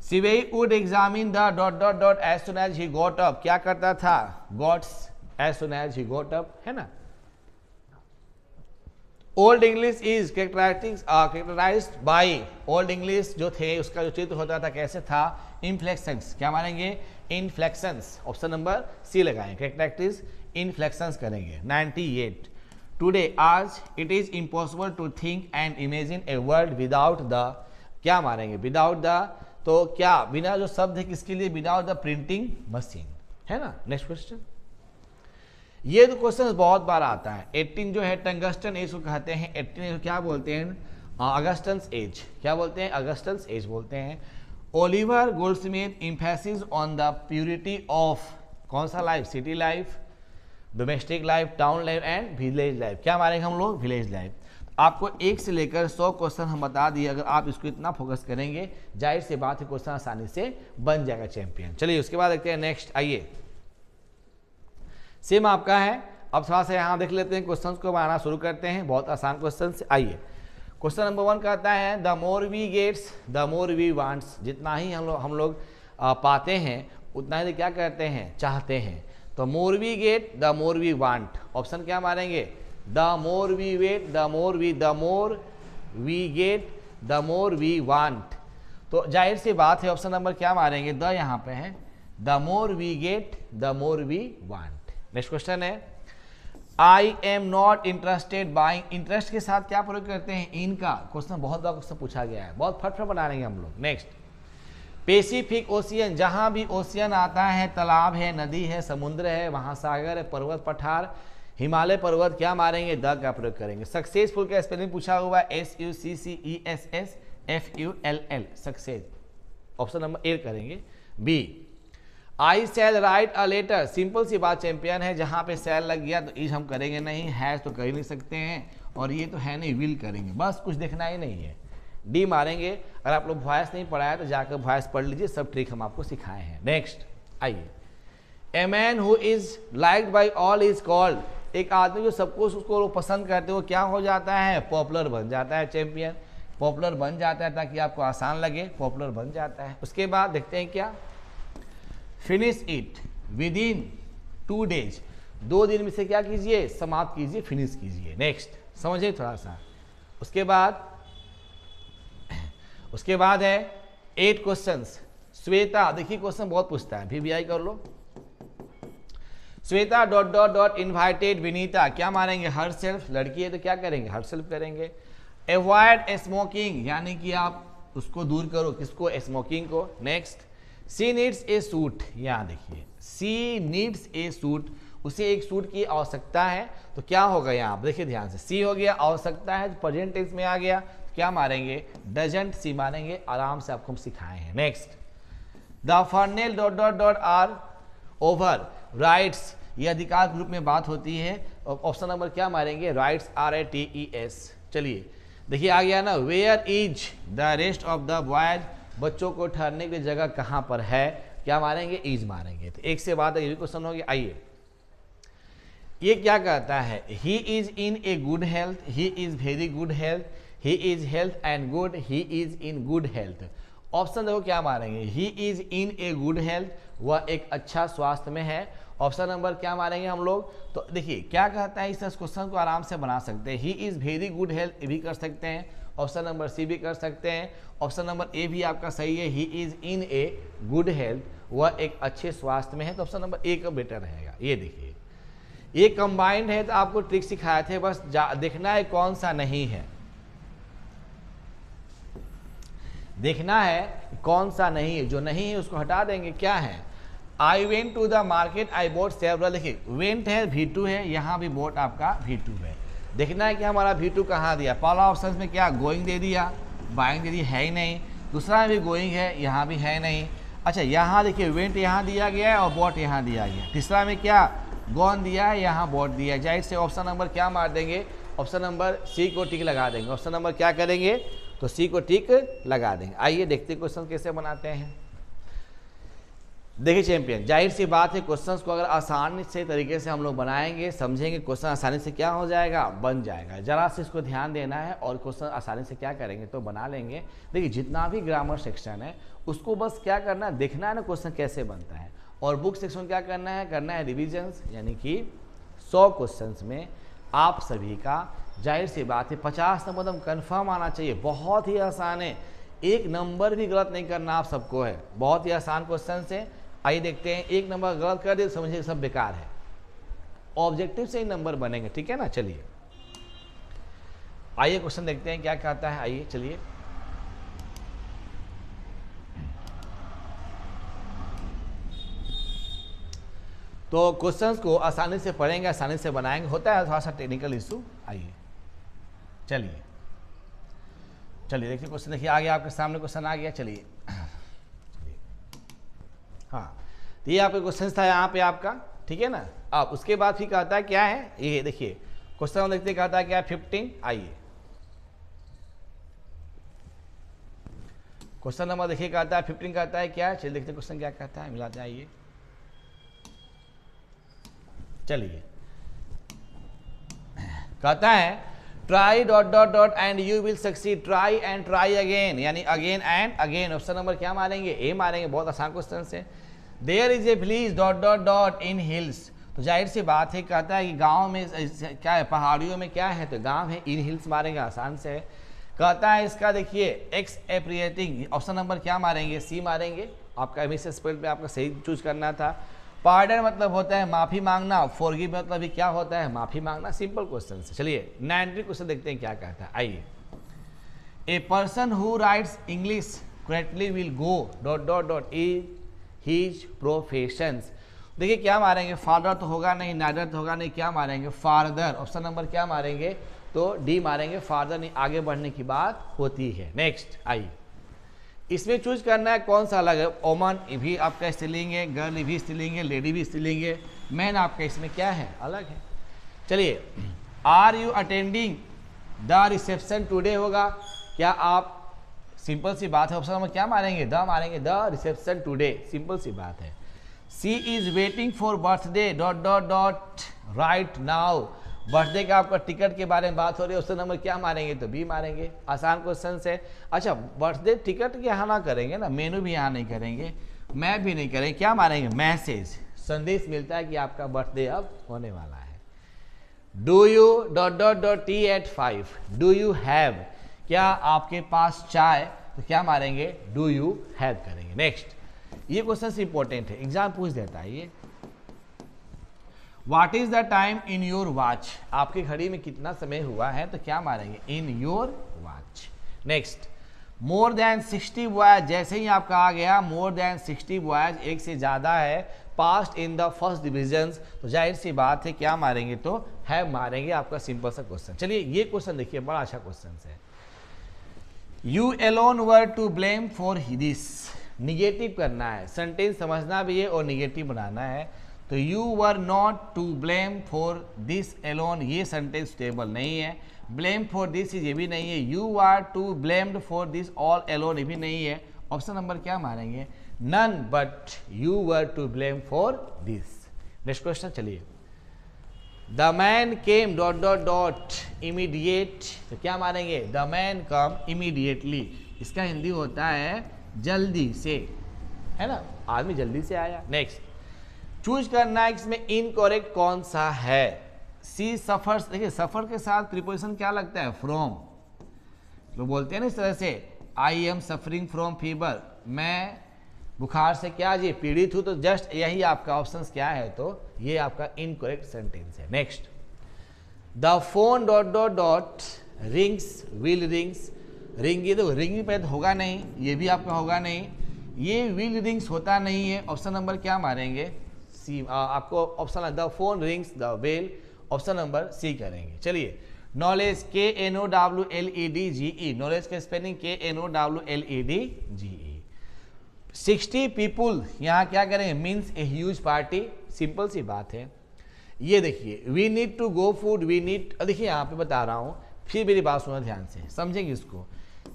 Sivey would examine the dot dot dot as soon as he got up, क्या करता था, goats as soon as he got up, है ना। Old English is characterized by, old English जो थे उसका जो चित्र होता था कैसे था, इनफ्लेक्शंस, क्या मानेंगे, इनफ्लेक्शंस, ऑप्शन नंबर सी लगाएं, कैरेक्टरिस्टिक्स इनफ्लेक्शंस करेंगे। 98 टुडे, आज, it is impossible to think and imagine a world without the, क्या मारेंगे, विदाउट द, तो क्या बिना जो शब्द है किसके लिए, विदाउट द प्रिंटिंग मशीन, है ना। नेक्स्ट क्वेश्चन, ये तो क्वेश्चन बहुत बार आता है। 18 जो है टंगस्टन एज को कहते हैं, 18 क्या बोलते हैं, अगस्टन्स एज, क्या बोलते हैं, अगस्टन्स एज बोलते हैं। Oliver Goldsmith emphasis on the purity of, कौन सा life, city life, domestic life, town life and village life, क्या मारेंगे हम लोग, विलेज लाइफ। आपको 1 से लेकर 100 क्वेश्चन हम बता दिए, अगर आप इसको इतना फोकस करेंगे जाहिर सी बात है क्वेश्चन आसानी से बन जाएगा चैंपियन। चलिए उसके बाद देखते हैं नेक्स्ट, आइए सेम आपका है। अब थोड़ा सा यहाँ देख लेते हैं, क्वेश्चंस को बनाना शुरू करते हैं, बहुत आसान क्वेश्चन से। आइए क्वेश्चन नंबर 1 कहता है the more we gets the more we wants, जितना ही हम लोग पाते हैं उतना ही क्या करते हैं, चाहते हैं। तो more we get the more we want, option क्या मारेंगे, the more we wait the more we get the more we want. तो जाहिर सी बात है ऑप्शन नंबर क्या मारेंगे, द यहाँ पे है, the more we get the more we want. Next question है I am not interested buying, interest के साथ क्या प्रयोग करते हैं, इनका, क्वेश्चन बहुत बार क्वेश्चन पूछा गया है, बहुत फटफट बना लेंगे हम लोग। नेक्स्ट, पैसिफिक ओशियन, जहां भी ओशियन आता है, तालाब है, नदी है, समुद्र है, वहां सागर है, पर्वत पठार, हिमालय पर्वत, क्या मारेंगे, द का प्रयोग करेंगे। सक्सेसफुल का स्पेलिंग पूछा हुआ है, SUCCESSFULL, success, option number A करेंगे। B, I shall write a letter, simple सी बात चैंपियन है, जहां पे शैल लग गया तो इज हम करेंगे नहीं, हैज तो कर ही नहीं सकते हैं, और ये तो है नहीं, विल करेंगे, बस कुछ देखना ही नहीं है, डी मारेंगे। अगर आप लोग वॉइस नहीं पढ़ा है तो जाकर वॉइस पढ़ लीजिए, सब ट्रिक हम आपको सिखाए हैं। नेक्स्ट आइए, a man who is liked by all is called, एक आदमी जो सबको उसको लोग पसंद करते हो क्या हो जाता है, पॉपुलर बन जाता है चैंपियन, पॉपुलर बन जाता है, ताकि आपको आसान लगे, पॉपुलर बन जाता है। उसके बाद देखते हैं क्या, finish it with in 2 days, 2 दिन में से क्या कीजिए, समाप्त कीजिए, फिनिश कीजिए। नेक्स्ट समझिए थोड़ा सा। उसके बाद है 8 क्वेश्चंस। श्वेता, देखिए क्वेश्चन बहुत पूछता है, VBI कर लो। Shweta dot dot dot invited Vinita, क्या मारेंगे, हर सेल्फ, लड़की है तो क्या करेंगे, हर सेल्फ करेंगे। अवॉइड स्मोकिंग, यानी कि आप उसको दूर करो, किसको, स्मोकिंग को। Next, she needs a suit, यहाँ देखिए सी नीड्स ए सूट, उसे एक सूट की आवश्यकता है, तो क्या होगा यहाँ देखिए ध्यान से, सी हो गया, आवश्यकता है प्रेजेंट टेंस में आ गया, क्या मारेंगे, डजंट, सी मारेंगे, आराम से आपको हम सिखाए हैं। Next, the furnel dot dot dot are over rights, ये अधिकार ग्रुप में बात होती है, ऑप्शन नंबर क्या मारेंगे, राइट्स, RITES। चलिए देखिए आ गया ना, where is the rest of the boys, बच्चों को ठहरने की जगह कहाँ पर है, क्या मारेंगे, इज मारेंगे। तो एक से बात है, ये भी क्वेश्चन हो गया। आइए ये क्या कहता है, he is in a good health, he is very good health, he is health and good, he is in good health. Option देखो क्या मारेंगे, he is in a good health, वह एक अच्छा स्वास्थ्य में है। ऑप्शन नंबर क्या मारेंगे हम लोग, तो देखिए क्या कहता है, इस क्वेश्चन को आराम से बना सकते हैं, he is very good health भी कर सकते हैं, ऑप्शन नंबर सी भी कर सकते हैं, ऑप्शन नंबर ए भी आपका सही है, he is in a good health, वह एक अच्छे स्वास्थ्य में है, तो ऑप्शन नंबर ए का बेटर रहेगा। ये देखिए ये कंबाइंड है, तो आपको ट्रिक सिखाए थे, बस देखना है कौन सा नहीं है, देखना है कौन सा नहीं है, जो नहीं है उसको हटा देंगे। क्या है, I went to the market I bought several, देखिए वेंट है, V2 है, यहाँ भी बोट आपका V2 है। देखना है कि हमारा V2 कहाँ दिया, पहला ऑप्शन में क्या, गोइंग दे दिया, बाइंग दे दी, है ही नहीं, दूसरा में भी गोइंग है, यहाँ भी है नहीं। अच्छा यहाँ देखिए वेंट यहाँ दिया गया है और बोट यहाँ दिया गया, तीसरा में क्या, गॉन दिया है, यहाँ बोट दिया है। जाहिर से ऑप्शन नंबर क्या मार देंगे, ऑप्शन नंबर सी को टिक लगा देंगे। ऑप्शन नंबर क्या करेंगे, तो सी को टिक लगा देंगे। आइए देखते क्वेश्चन कैसे बनाते हैं। देखिए चैंपियन, जाहिर सी बात है क्वेश्चंस को अगर आसानी से तरीके से हम लोग बनाएंगे, समझेंगे, क्वेश्चन आसानी से क्या हो जाएगा, बन जाएगा। जरा से इसको ध्यान देना है और क्वेश्चन आसानी से क्या करेंगे तो बना लेंगे। देखिए जितना भी ग्रामर सेक्शन है उसको बस क्या करना है, देखना है ना क्वेश्चन कैसे बनता है, और बुक सेक्शन क्या करना है रिविजन्स, यानी कि 100 क्वेश्चन में आप सभी का जाहिर सी बात है 50 नंबर एकदम कन्फर्म आना चाहिए। बहुत ही आसान है, एक नंबर भी गलत नहीं करना आप सबको है, बहुत ही आसान क्वेश्चन है। आइए देखते हैं, एक नंबर गलत कर दे समझिए सब बेकार है, ऑब्जेक्टिव से ही नंबर बनेंगे, ठीक है ना। चलिए आइए क्वेश्चन देखते हैं क्या कहता है, आइए चलिए। तो क्वेश्चंस को आसानी से पढ़ेंगे, आसानी से बनाएंगे, होता है थोड़ा सा टेक्निकल इशू। आइए चलिए चलिए देखिए क्वेश्चन, देखिए आ गया आपके सामने, क्वेश्चन आ गया। चलिए हाँ, तो ये आपका क्वेश्चन था यहाँ पे आपका, ठीक है ना। अब उसके बाद फिर कहता है क्या है, ये देखिए क्वेश्चन देखते कहता है क्या है 15। आइए क्वेश्चन नंबर देखिए कहता है 15, कहता है क्या है, चलिए देखते क्वेश्चन क्या कहता है, मिलाते हैं। आइए चलिए कहता है try dot dot dot and you will succeed, try and try again, यानी again and again. Option number क्या मारेंगे, ए मारेंगे, बहुत आसान क्वेश्चन है। There is a village dot dot dot in hills, तो जाहिर सी बात है कहता है कि गांव में क्या है, पहाड़ियों में क्या है, तो गांव है, इन हिल्स मारेंगे, आसान से है। कहता है इसका देखिए एक्स एप्रिएटिंग, ऑप्शन नंबर क्या मारेंगे, सी मारेंगे। आपका मिस स्पेल पे आपका सही चूज करना था। पार्डन मतलब होता है माफ़ी मांगना, फॉरगिव मतलब भी क्या होता है, माफ़ी मांगना, सिंपल क्वेश्चन से। चलिए 90 क्वेश्चन देखते हैं क्या कहता है। आइए, a person who writes English correctly will go dot dot dot is his professions. देखिए क्या मारेंगे, फादर तो होगा नहीं, नाइदर तो होगा नहीं, क्या मारेंगे, फादर। ऑप्शन नंबर क्या मारेंगे तो डी मारेंगे, फादर नहीं, आगे बढ़ने की बात होती है। नेक्स्ट आइए, इसमें चूज करना है कौन सा अलग है, ओमन भी आपका स्त्रीलिंग है, गर्ल भी स्त्रीलिंग है, लेडी भी स्त्रीलिंग है, मैन आपका इसमें क्या है, अलग है। चलिए, are you attending the reception today होगा, क्या आप, सिंपल सी बात है, ऑप्शन नंबर क्या मारेंगे, द मारेंगे, द रिसेप्शन टुडे, सिंपल सी बात है। She is waiting for birthday dot dot dot right now, birthday का आपका टिकट के बारे में बात हो रही है, ऑप्शन नंबर क्या मारेंगे तो बी मारेंगे, आसान क्वेश्चन है। अच्छा, बर्थडे टिकट यहाँ ना करेंगे ना, मेनू भी यहाँ नहीं करेंगे, मैप भी नहीं करेंगे, क्या मारेंगे, मैसेज, संदेश मिलता है कि आपका बर्थडे अब होने वाला है। Do you dot dot dot tea at 5, do you have, क्या आपके पास चाय, तो क्या मारेंगे, डू यू हैव करेंगे। नेक्स्ट, ये क्वेश्चन इंपॉर्टेंट है, एग्जाम पूछ देता है ये। What is the time in your watch, आपकी घड़ी में कितना समय हुआ है, तो क्या मारेंगे, इन your watch. Next, more than 60 voyage, जैसे ही आपका आ गया मोर देन 60 वॉयज, एक से ज्यादा है, past in the first division, तो जाहिर सी बात है क्या मारेंगे तो हैव मारेंगे, आपका सिंपल सा क्वेश्चन। चलिए ये क्वेश्चन देखिए, बड़ा अच्छा क्वेश्चन है। You alone were to blame for this, negative करना है, सेंटेंस समझना भी है और निगेटिव बनाना है। तो you were not to blame for this alone, ये सेंटेंस टेबल नहीं है। ब्लेम फॉर दिस ये भी नहीं है। You are to blamed for this all alone ये भी नहीं है। ऑप्शन नंबर क्या मारेंगे, none but you were to blame for this. Next question, चलिए, the man came dot dot dot immediate, तो क्या मारेंगे, द मैन कम इमीडिएटली, इसका हिंदी होता है जल्दी से, है ना, आदमी जल्दी से आया। नेक्स्ट, चूज करना है इसमें इनकरेक्ट कौन सा है। सी सफर्स, देखिए सफर के साथ प्रीपोजिशन क्या लगता है, फ्रॉम, लोग बोलते हैं ना इस तरह से, I am suffering from fever, मैं बुखार से क्या जी पीड़ित हूं, तो जस्ट यही आपका ऑप्शन क्या है, तो ये आपका इनकरेक्ट सेंटेंस है। Next, the phone dot dot dot rings will rings, ring, ये तो रिंग पे तो होगा नहीं, ये भी आपका होगा नहीं, ये विल रिंग्स होता नहीं है। ऑप्शन नंबर क्या मारेंगे, सी, आपको option the phone rings the bell, option number C करेंगे। चलिए, नॉलेज, KNOWLEDGE, नॉलेज का स्पेलिंग KNOWLEDGE। 60 पीपुल, यहाँ क्या करेंगे, means a huge party, simple सी बात है। ये देखिए, we need to go food, we need, देखिए यहाँ पे बता रहा हूँ, फिर मेरी बात सुनो ध्यान से, समझेंगे इसको।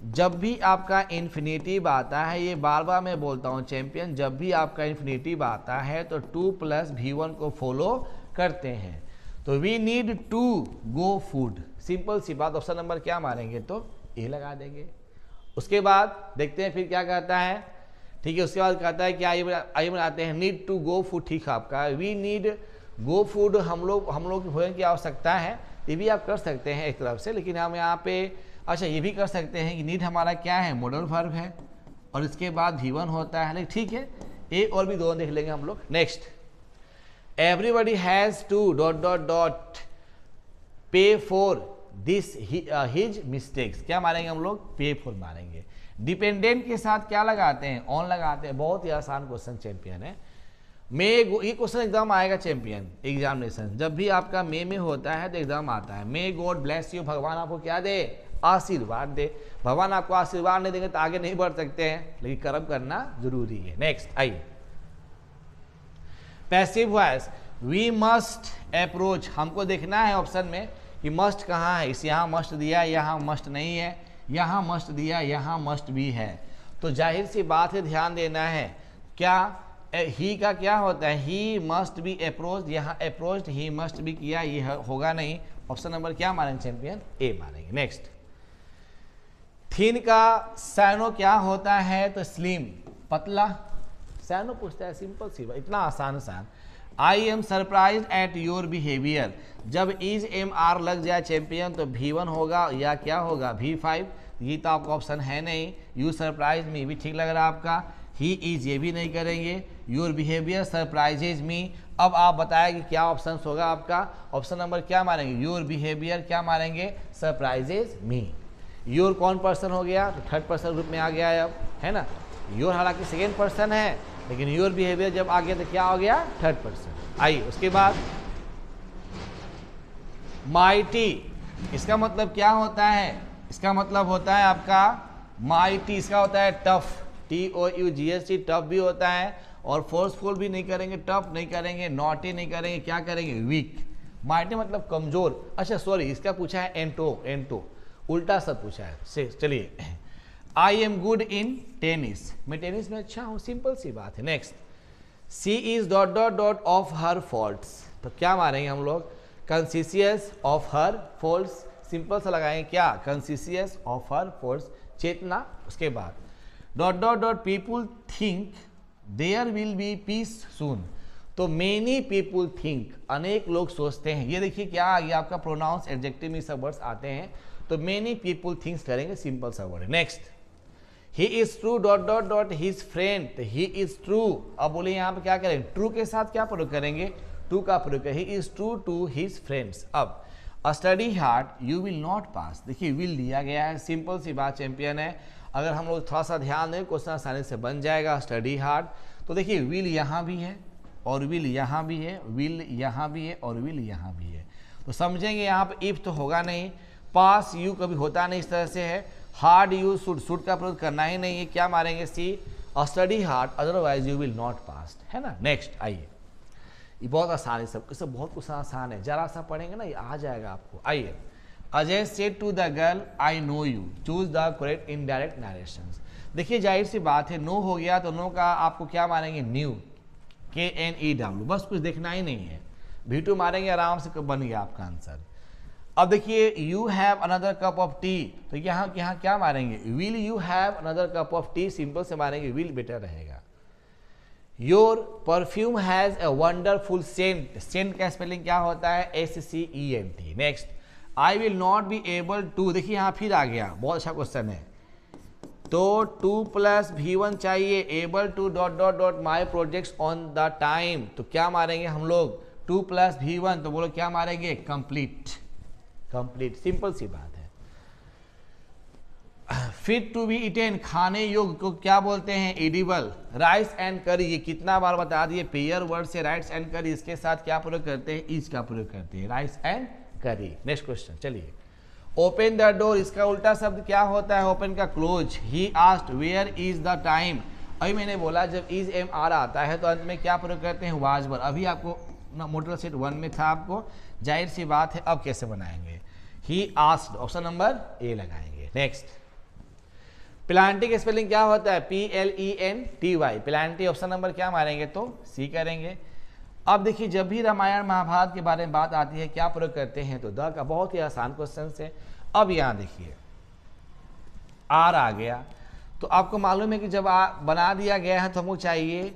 जब भी आपका इन्फिनेटिव आता है, ये बार बार मैं बोलता हूँ चैंपियन, जब भी आपका इन्फिनेटिव आता है तो 2 + V1 को फॉलो करते हैं। तो we need to go food, simple सी बात। ऑप्शन नंबर क्या मारेंगे तो ए लगा देंगे। उसके बाद देखते हैं फिर क्या कहता है, ठीक है। उसके बाद कहता है कि आइए बनाते हैं नीड टू गो फूड, ठीक है आपका वी नीड गो फूड, हम लोग की भोजन की आवश्यकता है, ये भी आप कर सकते हैं एक तरफ से। लेकिन हम यहाँ पे अच्छा ये भी कर सकते हैं कि नीड हमारा क्या है, मॉडल वर्ब है, और इसके बाद V1 होता है, लेकिन ठीक है ए और भी दोनों देख लेंगे हम लोग। नेक्स्ट, एवरीबडी हैज टू ... पे फॉर दिस हिज मिस्टेक्स, क्या मारेंगे हम लोग, पे फॉर मारेंगे। डिपेंडेंट के साथ क्या लगाते हैं, ऑन लगाते हैं। बहुत ही आसान क्वेश्चन चैंपियन है। मे, ये क्वेश्चन एग्जाम आएगा चैंपियन एग्जामिनेशन, जब भी आपका मे में होता है तो एग्जाम आता है। मे गॉड ब्लेस यू, भगवान आपको क्या दे, आशीर्वाद दे। भगवान आपको आशीर्वाद नहीं देंगे तो आगे नहीं बढ़ सकते हैं, लेकिन कर्म करना जरूरी है। नेक्स्ट आइए, passive voice, we must approach, हमको देखना है ऑप्शन में कि मस्ट कहाँ है। इस यहाँ मस्ट दिया, यहाँ मस्ट नहीं है, यहाँ मस्ट दिया, यहाँ मस्ट भी है। तो जाहिर सी बात है, ध्यान देना है। क्या ही का क्या होता है, ही मस्ट बी अप्रोच, यहाँ अप्रोच ही मस्ट बी किया, ये होगा नहीं। ऑप्शन नंबर क्या मारेंगे चैंपियन, ए मारेंगे। नेक्स्ट, थिन का सैनो क्या होता है तो स्लिम, पतला। सैनो पूछता है, सिंपल सी बात, इतना आसान। I am surprise at your behaviour, जब इज एम आर लग जाए चैंपियन तो V1 होगा या क्या होगा, V5। ये तो आपका ऑप्शन है नहीं। यू सरप्राइज मी भी ठीक लग रहा है आपका, ही इज ये भी नहीं करेंगे। योर बिहेवियर सरप्राइजेज मी, अब आप बताएं कि क्या ऑप्शन होगा आपका। ऑप्शन नंबर क्या मारेंगे, योर बिहेवियर क्या मारेंगे, सरप्राइजेज मी। योर कौन पर्सन हो गया, तो थर्ड पर्सन ग्रुप में आ गया है अब, है ना। योर हालांकि सेकेंड पर्सन है, लेकिन योर बिहेवियर जब आ गया तो क्या हो गया, थर्ड पर्सन। आइए उसके बाद, माइटी, इसका मतलब क्या होता है, इसका मतलब होता है आपका माइटी, इसका होता है टफ, TOUGHT, टफ भी होता है। और फोर्सफुल भी नहीं करेंगे, टफ नहीं करेंगे, नॉटी नहीं करेंगे, क्या करेंगे, वीक। माइटी मतलब कमजोर। अच्छा सॉरी, इसका पूछा है एंटो, उल्टा सब पूछा है। चलिए, I am good in tennis, मैं टेनिस में अच्छा हूँ, सिंपल सी बात है। Next, she is ... of her faults, तो क्या मारेंगे हम लोग, कॉन्शियस ऑफ हर फॉल्ट्स, सिंपल सा लगाएंगे क्या, कॉन्शियस ऑफ हर फॉल्ट्स, चेतना। उसके बाद ... people think there will be peace soon, तो मेनी पीपुल थिंक, अनेक लोग सोचते हैं। ये देखिए क्या आ गया आपका, प्रोनाउंस एडजेक्टिव में सब वर्ड्स आते हैं, तो मेनी पीपुल थिंक्स करेंगे, सिंपल सा वर्ड है। Next, he is true ... his friend, he is true. अब बोले यहाँ पे क्या करेंगे, ट्रू के साथ क्या प्रयोग करेंगे, ट्रू का प्रयोग करें, he is true to his friends. अब study hard you will not pass, देखिए विल दिया गया है, सिंपल सी बात चैंपियन है। अगर हम लोग थोड़ा सा ध्यान दें, क्वेश्चन आसानी से बन जाएगा। स्टडी हार्ड, तो देखिए विल यहाँ भी है और विल यहाँ भी है, विल यहाँ भी है और विल यहाँ भी है, तो समझेंगे यहाँ पे इफ तो होगा नहीं। पास यू कभी होता नहीं, इस तरह से है। हार्ड यू शुड का प्रयोग करना ही नहीं है, क्या मारेंगे, C. Study hard otherwise you will not pass, है ना। नेक्स्ट आइए, ये बहुत आसान है, सब बहुत कुछ आसान है, जरा सा पढ़ेंगे ना ये आ जाएगा आपको। आइए, Ajay said to the girl I know you, choose the correct indirect narrations. देखिए जाहिर सी बात है, नो हो गया तो नो का आपको क्या मारेंगे, न्यू, KNEW, बस कुछ देखना ही नहीं है। V2 मारेंगे, आराम से बन गया आपका आंसर। अब देखिए, you have another cup of tea, तो यहाँ क्या मारेंगे, will you have another cup of tea, simple से मारेंगे, विल बेटर रहेगा। Your perfume has a wonderful scent, scent का स्पेलिंग क्या होता है, SCENT। Next, I will not be able to, देखिए यहाँ फिर आ गया, बहुत अच्छा क्वेश्चन है। तो 2 + V1 चाहिए, able to ... my projects on the time, तो क्या मारेंगे हम लोग, 2 + V1, तो बोलो क्या मारेंगे, कंप्लीट, सिंपल सी बात है। फिट टू बी इटेन, खाने योग्य को क्या बोलते हैं, एडिबल। राइस एंड करी, ये कितना बार बता दिए, पेयर वर्ड से राइस एंड करी, इसके साथ क्या प्रयोग करते हैं, इज का प्रयोग करते हैं, rice and curry. Next question, चलिए। ओपन द डोर, इसका उल्टा शब्द क्या होता है, ओपन का close. He asked where is the time, अभी मैंने बोला जब इज एम आर आता है तो अंत में क्या प्रयोग करते हैं, वाज वर। अभी आपको मॉडल सेट 1 में था, आपको जाहिर सी बात है, अब कैसे बनाएंगे, he asked, option number A लगाएंगे। नेक्स्ट, प्लांटी का स्पेलिंग क्या होता है? PLENTY। प्लांटी ऑप्शन नंबर क्या मारेंगे? तो सी करेंगे। अब देखिए जब भी रामायण महाभारत के बारे में बात आती है क्या प्रयोग करते हैं? तो द का। बहुत ही आसान क्वेश्चन है। अब यहाँ देखिए आर आ गया, तो आपको मालूम है कि जब बना दिया गया है तो हमको चाहिए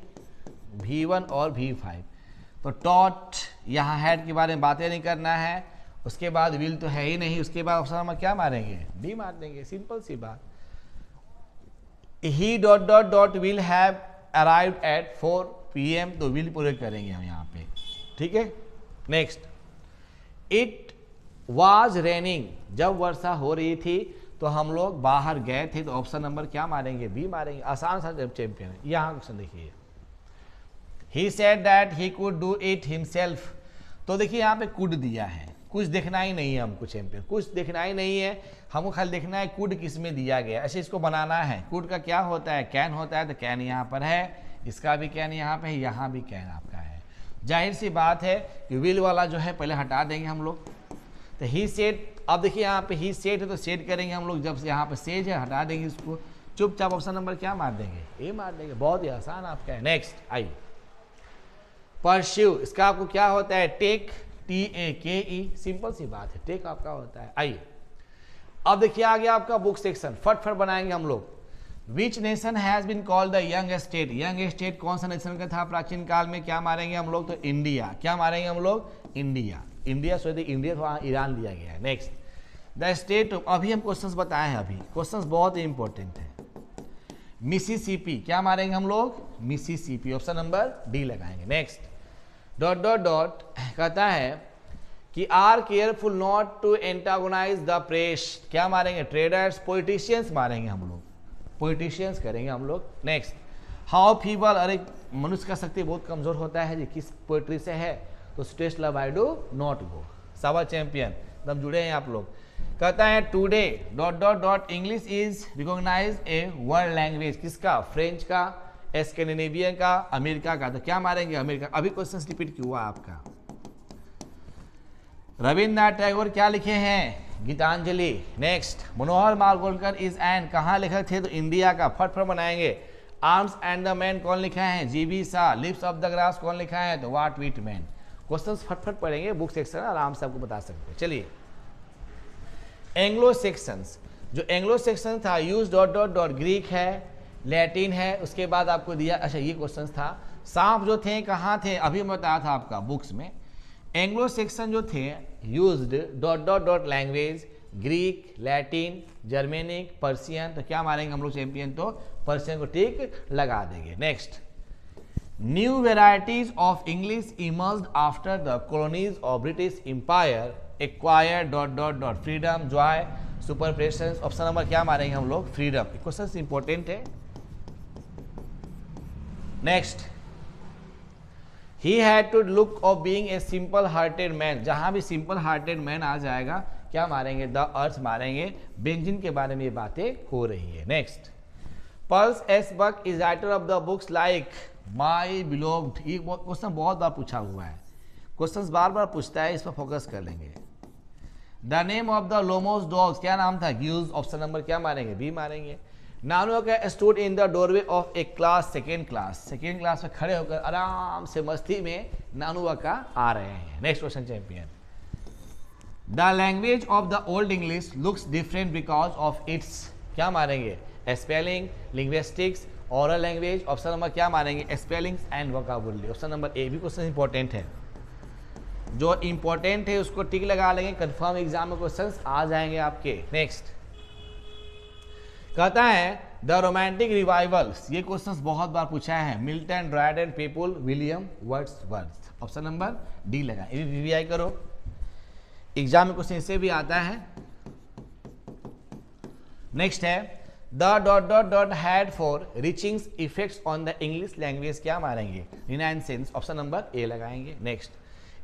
V1 और V5। तो डॉट यहाँ हेड के बारे में बातें नहीं करना है, उसके बाद विल तो है ही नहीं, उसके बाद ऑप्शन नंबर क्या मारेंगे? बी मार देंगे, सिंपल सी बात। He dot dot dot will have arrived at 4 PM, तो विल प्रयोग करेंगे हम यहाँ पे, ठीक है। नेक्स्ट, इट वाज रेनिंग, जब वर्षा हो रही थी तो हम लोग बाहर गए थे, तो ऑप्शन नंबर क्या मारेंगे? बी मारेंगे। आसान सा जब चैंपियन। यहाँ क्वेश्चन देखिए, he said that he could do it himself, तो देखिए यहाँ पे कुड दिया है, कुछ देखना ही नहीं है हमको चैंपियन, कुछ देखना ही नहीं है हमको, खाली देखना है कुड किस में दिया गया। ऐसे इसको बनाना है। कुड का क्या होता है? कैन होता है, तो कैन यहाँ पर है, इसका भी कैन यहाँ पे है, यहाँ भी कैन आपका है। जाहिर सी बात है कि विल वाला जो है पहले हटा देंगे हम लोग। तो ही सेड, अब देखिए यहाँ पे ही सेड है तो सेड करेंगे हम लोग, जब यहाँ पे सेज है हटा देंगे इसको, चुपचाप ऑप्शन नंबर क्या मार देंगे? ए मार देंगे। बहुत ही आसान आपका है। नेक्स्ट आइए, परस्यू, इसका आपको क्या होता है? टेक, TAKE, सिंपल सी बात है, टेक आपका होता है। आइए अब देखिए आ गया आपका बुक सेक्शन, फटफट बनाएंगे हम लोग। Which nation has been called the young state, young state कौन सा नेशन का था प्राचीन काल में? क्या मारेंगे हम लोग? तो इंडिया। क्या मारेंगे हम लोग? इंडिया। इंडिया सो इंडिया, तो वहाँ ईरान दिया गया है। नेक्स्ट, द स्टेट, अभी हम क्वेश्चंस बताए हैं, अभी क्वेश्चंस बहुत ही इंपॉर्टेंट है। मिसिसिपी, क्या मारेंगे हम लोग? मिसिसिपी, ऑप्शन नंबर डी लगाएंगे। नेक्स्ट, डॉट डॉट डॉट कहता है कि are careful not to antagonize the press, क्या मारेंगे? ट्रेडर्स। पॉलिटिशियंस मारेंगे हम लोग, पॉलिटिशियंस करेंगे हम लोग। नेक्स्ट, हाउ फीबल, अरे मनुष्य का शक्ति बहुत कमजोर होता है जी, किस पोइट्री से है? तो stays love I do not go. सावा चैंपियन, एकदम जुड़े हैं आप लोग। कहता है today dot dot dot English is recognise a world language, किसका? फ्रेंच का, स्कैंडिनेवियन का, अमेरिका का, तो क्या मारेंगे? अमेरिका। अभी क्वेश्चन रिपीट क्यों हुआ आपका? रविन्द्रनाथ टैगोर क्या लिखे हैं? Gitanjali. Next, Manohar Malgonkar is an, कहाँ लेखक थे? तो इंडिया का। फटफट बनाएंगे। आर्म्स एंड द मैन कौन लिखा है? GB Shah. Lips of the grass कौन लिखा है? तो व्हाट विटमैन। क्वेश्चंस फटफट पढ़ेंगे, बुक सेक्शन आराम से आपको बता सकते हैं। चलिए, एंग्लो सेक्शंस, जो एंग्लो सेक्शन था use dot dot dot, Greek है, लैटिन है, उसके बाद आपको दिया, अच्छा ये क्वेश्चन था, सांप जो थे कहाँ थे? अभी मैं बताया था आपका बुक्स में। एंग्लो सेक्शन जो थे used dot dot dot language, Greek, Latin, Germanic, Persian, तो क्या मारेंगे हम लोग चैंपियन? तो पर्शियन को टिक लगा देंगे। Next, new varieties of English emerged after the colonies of British empire, acquire dot dot dot, freedom, joy, suppressions, option number क्या मारेंगे हम लोग? फ्रीडम। क्वेश्चन इंपॉर्टेंट है। Next, he had to look of being a simple hearted man, जहां भी सिंपल हार्टेड मैन आ जाएगा क्या मारेंगे? द अर्थ मारेंगे। बेंजिन के बारे में ये बातें हो रही है। Next, Pearls S Buck is writer of the books like my beloved, ये क्वेश्चन बहुत बार पूछा हुआ है, क्वेश्चन बार बार पूछता है, इस पर फोकस कर लेंगे। The name of the Lomos dogs, क्या नाम था? ग्यूज। ऑप्शन नंबर क्या मारेंगे? बी मारेंगे। नानुआ का stood in the doorway of A class, second class, second class में खड़े होकर आराम से मस्ती में नानुआ का आ रहे हैं। Next question champion, the language of the old English looks different because of its, क्या मारेंगे? Spelling, linguistics, oral language, option number क्या मारेंगे? Spellings and vocabulary, option number ए। भी क्वेश्चन इंपॉर्टेंट है, जो इंपॉर्टेंट है उसको टिक लगा लेंगे, कंफर्म एग्जाम में क्वेश्चंस आ जाएंगे आपके। नेक्स्ट, कहता है द रोमांटिक रिवाइवल, ये क्वेश्चंस बहुत बार पूछा है, Milton, Dryden, people, William Wordsworth, option number D लगा। ये भी वीवीआई करो, एग्जाम में क्वेश्चन इससे भी आता है। नेक्स्ट है the dot dot dot had far reachings effects on the English language, क्या मारेंगे? रिनाइसेंस, ऑप्शन नंबर ए लगाएंगे। Next,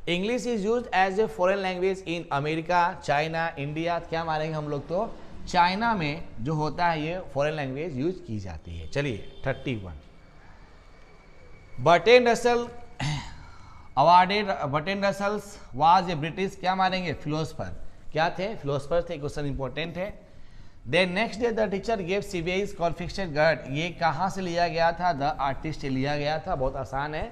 English is used as a foreign language in America, China, India, क्या मारेंगे हम लोग? तो चाइना में जो होता है ये फॉरेन लैंग्वेज यूज की जाती है। चलिए 31, Bertrand Russell awarded, Bertrand Russell's was a British, क्या मारेंगे? फिलोसफर, क्या थे? फिलोसफर थे। क्वेश्चन इंपॉर्टेंट है। Then next day the teacher gave CBI's confection gird, ये कहाँ से लिया गया था? द आर्टिस्ट से लिया गया था, बहुत आसान है।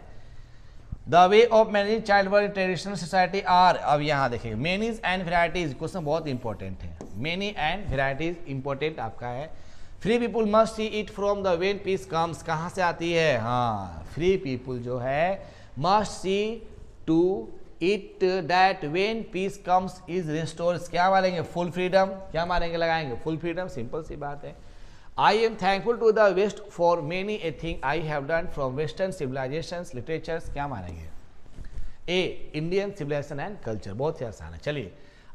The way of managing child work traditional society are, अब यहाँ देखिए मेनीज एंड वेराइटीज, क्वेश्चन बहुत इंपॉर्टेंट है, मेनी एंड वेराइटीज इंपॉर्टेंट आपका है। Free people must see it from the when peace comes, कहाँ से आती है? हाँ, फ्री पीपुल जो है must see to it that when peace comes is restores, क्या मारेंगे? फुल फ्रीडम, क्या मारेंगे? लगाएंगे फुल फ्रीडम, सिंपल सी बात है। I am thankful to the west for many a thing I have done from western civilisations literatures, क्या मारेंगे? A Indian civilisation and culture, बहुत ही आसान है। चलिए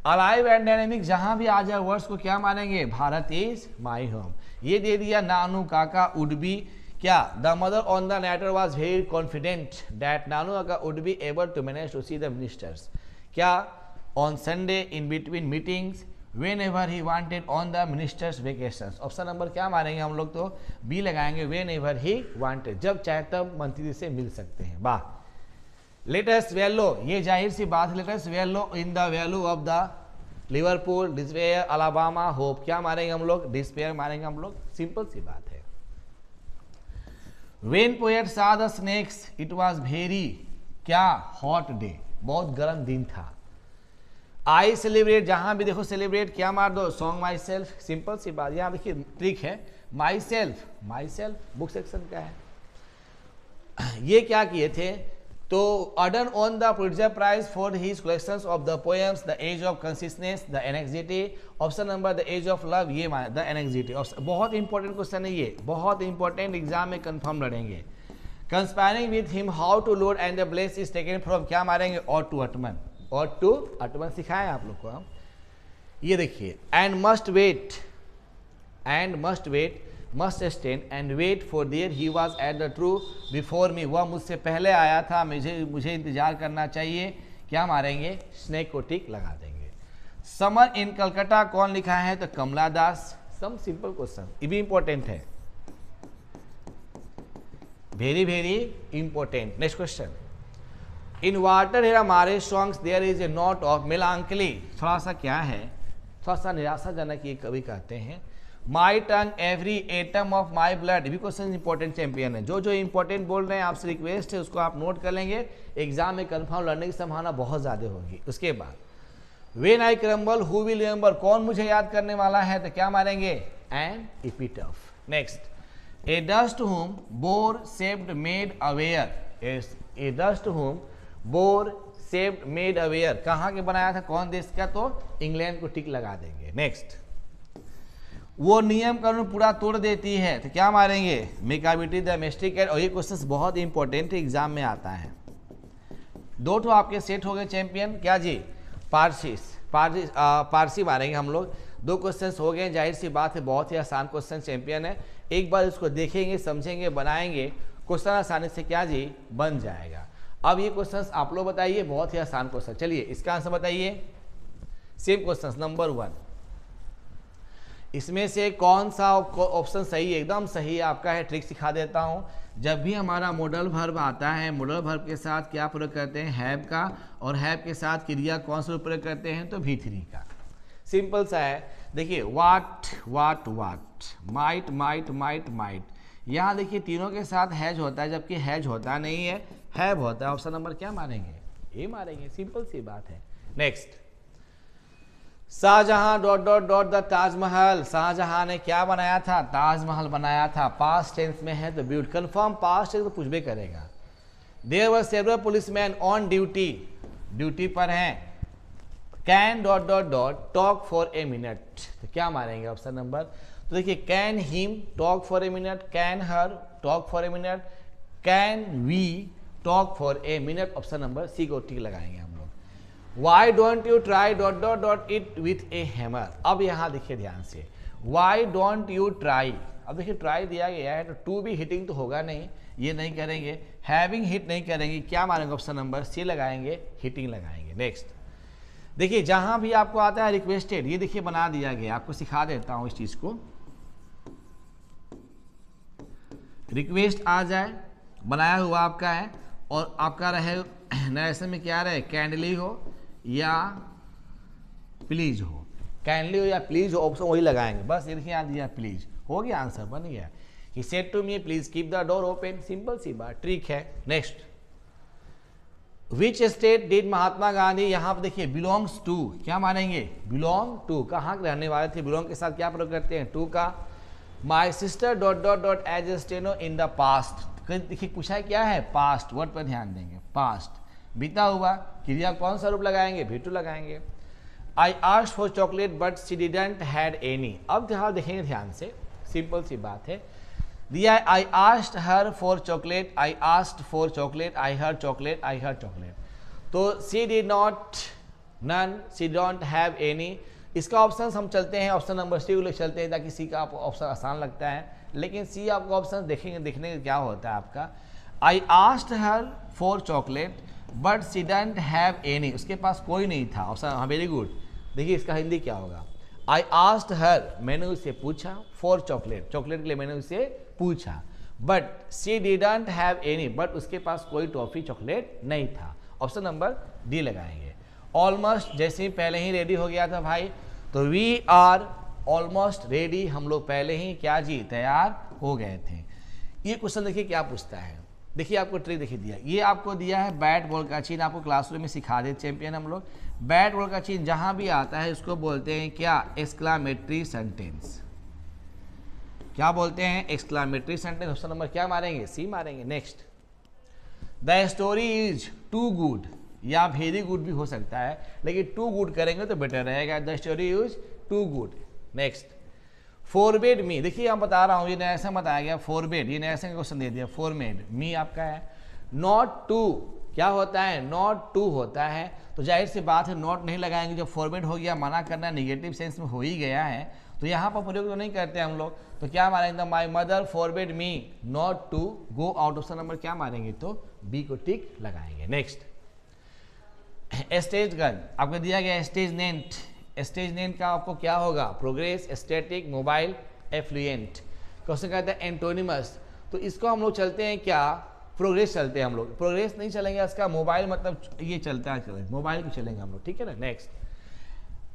अलाइव एंड डायनेमिक, जहां भी आ जाए वर्ड्स को क्या मानेंगे? भारत इज माई होम, ये दे दिया। नानू काका वुड बी, क्या? The mother on the matter was very confident that Nanu Kaka would be able to manage to see the ministers, क्या? On Sunday in between meetings whenever he wanted on the minister's vacations, option number क्या मारेंगे हम लोग? तो बी लगाएंगे, whenever he wanted, जब चाहे तब मंत्री से मिल सकते हैं। वाह। लेटेस्ट वैल्यू, ये जाहिर सी बात है, latest value in the value of the Liverpool, despair, Alabama, hope, क्या मारेंगे हम लोग? डिस्पेयर मारेंगे हम लोग, सिंपल सी बात है। When poet saw the snakes it was very, क्या? हॉट डे, बहुत गर्म दिन था। आई सेलिब्रेट, जहां भी देखो सेलिब्रेट, क्या मार दो? सॉन्ग माई सेल्फ, सिंपल सी बात। यहाँ देखिए ट्रिक है, my self, my self book section का है। ये क्या किए थे? तो Auden on the Pulitzer prize for his collections of the poems the age of consistence, the anxiety, option number the age of love, ये द एनेक्सिटी। बहुत इंपॉर्टेंट क्वेश्चन है ये, बहुत इंपॉर्टेंट, एग्जाम में कंफर्म लड़ेंगे। Conspiring with him how to load and the bless is taken from, क्या मारेंगे? और टू अटमन, और टू अटमन सिखाएं आप लोग को हम। ये देखिए, and must wait, and must wait, must stand and wait for there he was at the true before me, वह मुझसे पहले आया था, मुझे इंतजार करना चाहिए, क्या मारेंगे? स्नेक को टिक लगा देंगे। समर इन कलकत्ता कौन लिखा है? तो कमला दास। सम सिंपल क्वेश्चन, ये भी इंपॉर्टेंट है, very very important. Next question, in water हेरा हमारे songs there is a note of melancholy, थोड़ा सा क्या है? थोड़ा सा निराशाजनक ये कवि कहते हैं। My tongue every atom of my blood, भी क्वेश्चन इंपॉर्टेंट चैंपियन है। जो जो इंपॉर्टेंट बोल रहे हैं आपसे रिक्वेस्ट है उसको आप नोट कर लेंगे, एग्जाम में कन्फर्म लड़ने की संभावना बहुत ज़्यादा होगी। उसके बाद when I crumble who will remember, कौन मुझे याद करने वाला है? तो क्या मारेंगे? एन एपिटफ। नेक्स्ट, ए डस्ट हुम बोर सेव्ड मेड अवेयर, ए डस्ट हुम बोर सेव्ड मेड अवेयर, कहाँ के बनाया था? कौन देश का? तो इंग्लैंड को टिक लगा देंगे। नेक्स्ट, वो नियम कानून पूरा तोड़ देती है, तो क्या मारेंगे? मेकाबिटी द मेस्टिकेट, और ये क्वेश्चन बहुत इंपॉर्टेंट एग्जाम में आता है। दो तो आपके सेट हो गए चैंपियन, क्या जी? पारसी मारेंगे हम लोग। दो क्वेश्चन हो गए, जाहिर सी बात है बहुत ही आसान क्वेश्चन चैंपियन है। एक बार इसको देखेंगे, समझेंगे, बनाएंगे, क्वेश्चन आसानी से क्या जी? बन जाएगा। अब ये क्वेश्चंस आप लोग बताइए, बहुत ही आसान क्वेश्चन। चलिए इसका आंसर बताइए। सेम क्वेश्चंस, नंबर 1, इसमें से कौन सा ऑप्शन सही है? एकदम सही आपका है। ट्रिक सिखा देता हूं, जब भी हमारा मॉडल वर्ब आता है, मॉडल वर्ब के साथ क्या प्रयोग करते हैं? हैव का, और हैव के साथ क्रिया कौन सा प्रयोग करते हैं? तो V3 का। सिंपल सा है, देखिए वाट वाट वाट, माइट माइट माइट माइट, यहाँ देखिए तीनों के साथ हैज होता है, जबकि हैज होता नहीं है, हैव होता है। ऑप्शन नंबर क्या मारेंगे? ए मारेंगे, सिंपल सी बात है। Next, Shahjahan dot dot dot the Taj Mahal, Shahjahan ने क्या बनाया था? ताजमहल बनाया था। पास्ट टेंस में है तो ब्यूट, कंफर्म पास्ट टेंस तो पूछबे करेगा। There were several policeman on duty, duty पर हैं। Can dot dot dot talk for a minute, तो क्या मारेंगे? ऑप्शन नंबर, तो देखिए can him talk for a minute, can her talk for a minute, can we talk for a minute. Option number C को टिक लगाएंगे हम लोग। Why don't you try dot dot dot it with a hammer, अब यहाँ देखिए ध्यान से, वाई डोंट यू ट्राई, अब देखिए ट्राई दिया गया है तो टू भी हिटिंग तो होगा नहीं, ये नहीं करेंगे। हैविंग हिट नहीं करेंगे, क्या मारेंगे? ऑप्शन नंबर सी लगाएंगे, हिटिंग लगाएंगे। नेक्स्ट देखिए, जहां भी आपको आता है रिक्वेस्टेड, ये देखिए बना दिया गया, आपको सिखा देता हूं इस चीज को। रिक्वेस्ट आ जाए, बनाया हुआ आपका है, और आपका रहे नरेशन में क्या रहे? कैंडली हो या प्लीज हो, काइंडली हो या प्लीज हो, ऑप्शन वही लगाएंगे बस। ये देखिए यहाँ दिया प्लीज, हो गया आंसर, बन गया। He said to me please keep the door open, simple सी बात, ट्रिक है। Next, which state did Mahatma Gandhi, यहाँ पर देखिए बिलोंग्स टू, क्या मानेंगे, बिलोंग टू, कहाँ के रहने वाले थे, बिलोंग के साथ क्या प्रयोग करते हैं, टू का। My sister dot dot dot as a steno in the past, देखिए पूछा है क्या है, पास्ट, वर्ड पर ध्यान देंगे, पास्ट, बीता हुआ, क्रिया कौन सा रूप लगाएंगे, भी टू लगाएंगे। आई asked for chocolate but she didn't had any, अब ध्यान देखेंगे ध्यान से, सिंपल सी बात है, दिया है I asked her for chocolate, I asked for chocolate, I her chocolate, I her chocolate, तो she did not, none, she don't have any. इसका ऑप्शन हम चलते हैं, ऑप्शन नंबर सी को चलते हैं ताकि सी का आपको ऑप्शन आसान लगता है, लेकिन सी आपको ऑप्शन देखेंगे, देखने का क्या होता है आपका, आई asked her for chocolate but she don't have any, उसके पास कोई नहीं था, ऑप्शन, हाँ वेरी गुड। देखिए इसका हिंदी क्या होगा, आई आस्क्ड हर, मैंने उससे पूछा, फॉर चॉकलेट, चॉकलेट के लिए मैंने उससे पूछा, but she didn't have any, but उसके पास कोई टॉफी चॉकलेट नहीं था, ऑप्शन नंबर डी लगाएंगे। ऑलमोस्ट, जैसे ही पहले ही रेडी हो गया था भाई, तो वी आर ऑलमोस्ट रेडी, हम लोग पहले ही क्या जी, तैयार हो गए थे। ये क्वेश्चन देखिए क्या पूछता है, देखिए आपको ट्रिक देखिए दिया, ये आपको दिया है बैट बॉल का चिन्ह, आपको क्लासरूम में सिखा दे चैंपियन हम लोग। बैट बॉल का चिन्ह जहां भी आता है इसको बोलते हैं क्या, एक्सक्लामेटरी सेंटेंस, क्या बोलते हैं, एक्सक्लामेटरी सेंटेंस। ऑप्शन नंबर क्या मारेंगे, सी मारेंगे। Next, the story is too good, या वेरी गुड भी हो सकता है, लेकिन टू गुड करेंगे तो बेटर रहेगा, the story is too good. Next, forbid me, देखिए हम बता रहा हूँ, ये नया से बताया गया, फॉरबिड, ये नया से क्वेश्चन दे दिया, फॉरमेड, मी आपका है। नॉट टू, क्या होता है, नॉट टू होता है, तो जाहिर सी बात है नॉट नहीं लगाएंगे, जब फॉरबिड हो गया, मना करना नेगेटिव सेंस में हो ही गया है, तो यहाँ पर प्रयोग तो नहीं करते हम लोग, तो क्या मारेंगे, my mother forbid me not to go out, option number क्या मारेंगे, तो बी को टिक लगाएंगे। नेक्स्ट, स्टेज गन, आपको दिया गया स्टेज नेंट, स्टेज नेंट का आपको क्या होगा, progress, static, mobile, affluent. Question कहता है एंटोनिमस, तो इसको हम लोग चलते हैं क्या, प्रोग्रेस चलते हैं हम लोग, प्रोग्रेस नहीं चलेंगे, इसका मोबाइल मतलब ये चलता है, चलेंगे मोबाइल को चलेंगे हम लोग, ठीक है ना। Next,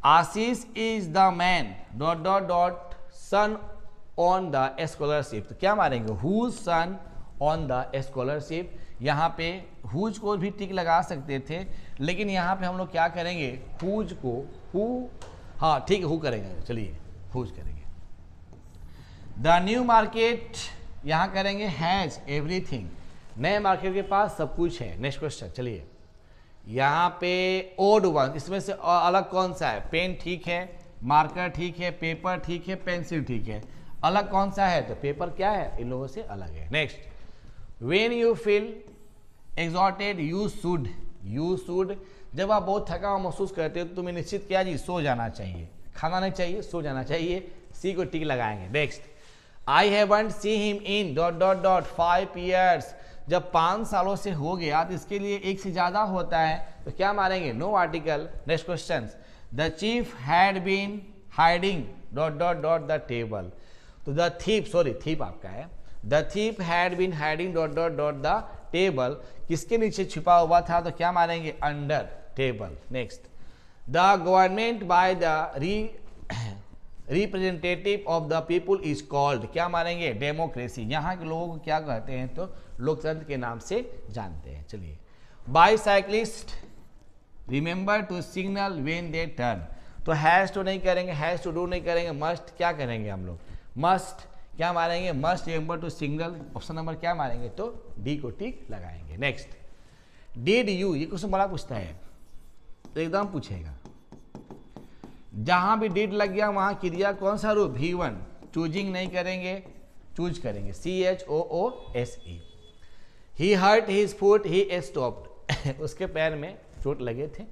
Ashish is the man dot dot dot son on the scholarship, तो क्या मारेंगे, whose son on the scholarship, यहाँ पे हुज को भी टिक लगा सकते थे, लेकिन यहाँ पे हम लोग क्या करेंगे, हुज को हु, हाँ ठीक है, हु करेंगे, चलिए हुज करेंगे। द न्यू मार्केट, यहाँ करेंगे हैज एवरीथिंग, नए मार्केट के पास सब कुछ है। नेक्स्ट क्वेश्चन, चलिए यहाँ पे ओड वन, इसमें से अलग कौन सा है, पेन ठीक है, मार्कर ठीक है, पेपर ठीक है, पेंसिल ठीक है, अलग कौन सा है, तो पेपर क्या है, इन लोगों से अलग है। Next, when you feel exalted you should, जब आप बहुत थका हुआ महसूस करते हो तो तुम्हें निश्चित क्या जी, सो जाना चाहिए, खाना नहीं चाहिए, सो जाना चाहिए, सी को टिक लगाएंगे। Next, I haven't see him in dot dot dot 5 years, जब 5 सालों से हो गया तो इसके लिए एक से ज्यादा होता है, तो क्या मारेंगे, no article. Next question, the chief had been hiding dot dot dot the table, तो द थीप, सॉरी थीप आपका है, the thief had been hiding dot dot dot the table, किसके नीचे छिपा हुआ था, तो क्या मारेंगे, under table. Next, the government by the representative of the people is called, क्या मारेंगे, डेमोक्रेसी, यहाँ के लोगों को क्या कहते हैं, तो लोकतंत्र के नाम से जानते हैं। चलिए, bicyclist remember to signal when they turn, तो हैज टू नहीं करेंगे, हैज टू डू नहीं करेंगे, मस्ट क्या करेंगे हम लोग, मस्ट क्या मारेंगे, must remember to signal, option number क्या मारेंगे, तो डी को टिक लगाएंगे। नेक्स्ट, डिड यू, ये क्वेश्चन बड़ा पूछता है, तो एकदम पूछेगा, जहां भी डिड लग गया वहां क्रिया कौन सा रूप, V1, चूजिंग नहीं करेंगे, चूज करेंगे, CHOOSE। He hurt his foot he stopped, उसके पैर में चोट लगे थे,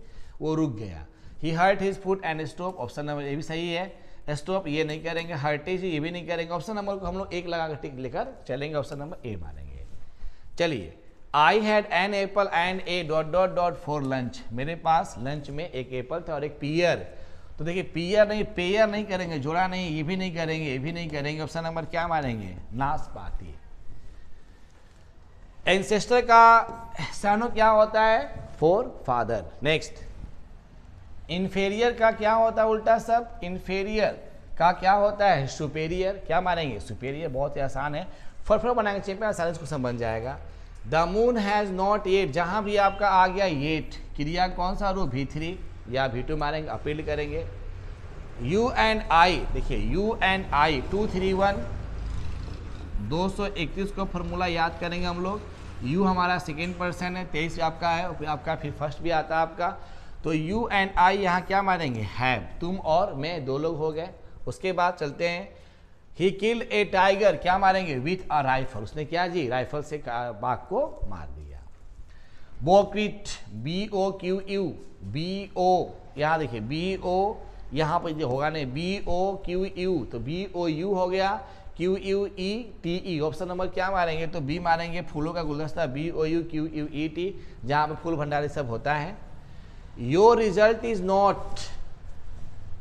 वो रुक गया, he hurt his foot and stop, option number ये भी सही है, स्टॉप ये नहीं करेंगे, हर्टेज ये भी नहीं करेंगे, ऑप्शन नंबर को हम लोग एक लगा कर टिक लेकर चलेंगे, ऑप्शन नंबर ए मानेंगे। चलिए, I had an apple and A dot dot dot for lunch, मेरे पास लंच में एक एप्पल था और एक पियर, तो देखिए पियर नहीं, पेयर नहीं करेंगे, जोड़ा नहीं, ये भी नहीं करेंगे, ये भी नहीं करेंगे, ऑप्शन नंबर क्या मारेंगे, नाशपाती। एंसेस्टर का सैनो क्या होता है, फॉर फादर। नेक्स्ट, इन्फेरियर का क्या होता है उल्टा सब, इन्फेरियर का क्या होता है सुपेरियर, क्या मानेंगे सुपेरियर, बहुत ही आसान है, फटफट बनाएंगे चैंपियन, आसानी से क्वेश्चन बन जाएगा। The moon has not yet, जहाँ भी आपका आ गया येट, क्रिया कौन सा रूप V3 या V2 मारेंगे, अपील करेंगे। यू एंड आई, देखिए यू एंड आई 231 231 को फॉर्मूला याद करेंगे हम लोग। यू हमारा सेकेंड पर्सन है, 23 आपका है, फिर आपका फिर फर्स्ट भी आता है आपका, तो यू एंड आई यहाँ क्या मारेंगे हैव, तुम और मैं दो लोग हो गए। उसके बाद चलते हैं, ही किल्ड ए टाइगर, क्या मारेंगे विथ अ राइफल, उसने क्या जी राइफल से बाघ को मार दिया। बोक्विट BOQU, BO यहाँ देखिए BO, यहाँ पर जो होगा नहीं BOQU, तो BOU हो गया, QUETE, ऑप्शन नंबर क्या मारेंगे तो बी मारेंगे, फूलों का गुलदस्ता BOUQUET, जहाँ पे फूल भंडारी सब होता है। Your result is not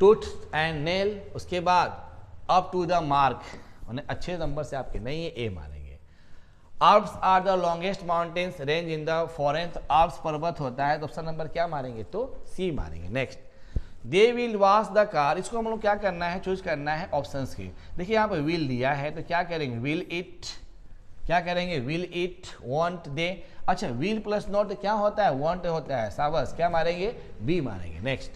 tooth and nail, उसके बाद अप टू द मार्क, उन्हें अच्छे नंबर से आपके नहीं है, ए मारेंगे। Alps are the longest mountains range in the foreign, तो आल्प्स पर्वत होता है, तो ऑप्शन नंबर क्या मारेंगे तो सी मारेंगे। Next, they will wash the car, इसको हम लोग क्या करना है चूज करना है ऑप्शंस की। देखिए यहाँ पर विल दिया है तो क्या करेंगे विल इट, क्या करेंगे विल इट, वांट दे, अच्छा विल प्लस नॉट क्या होता है वांट होता है, साबस क्या मारेंगे बी मारेंगे। Next,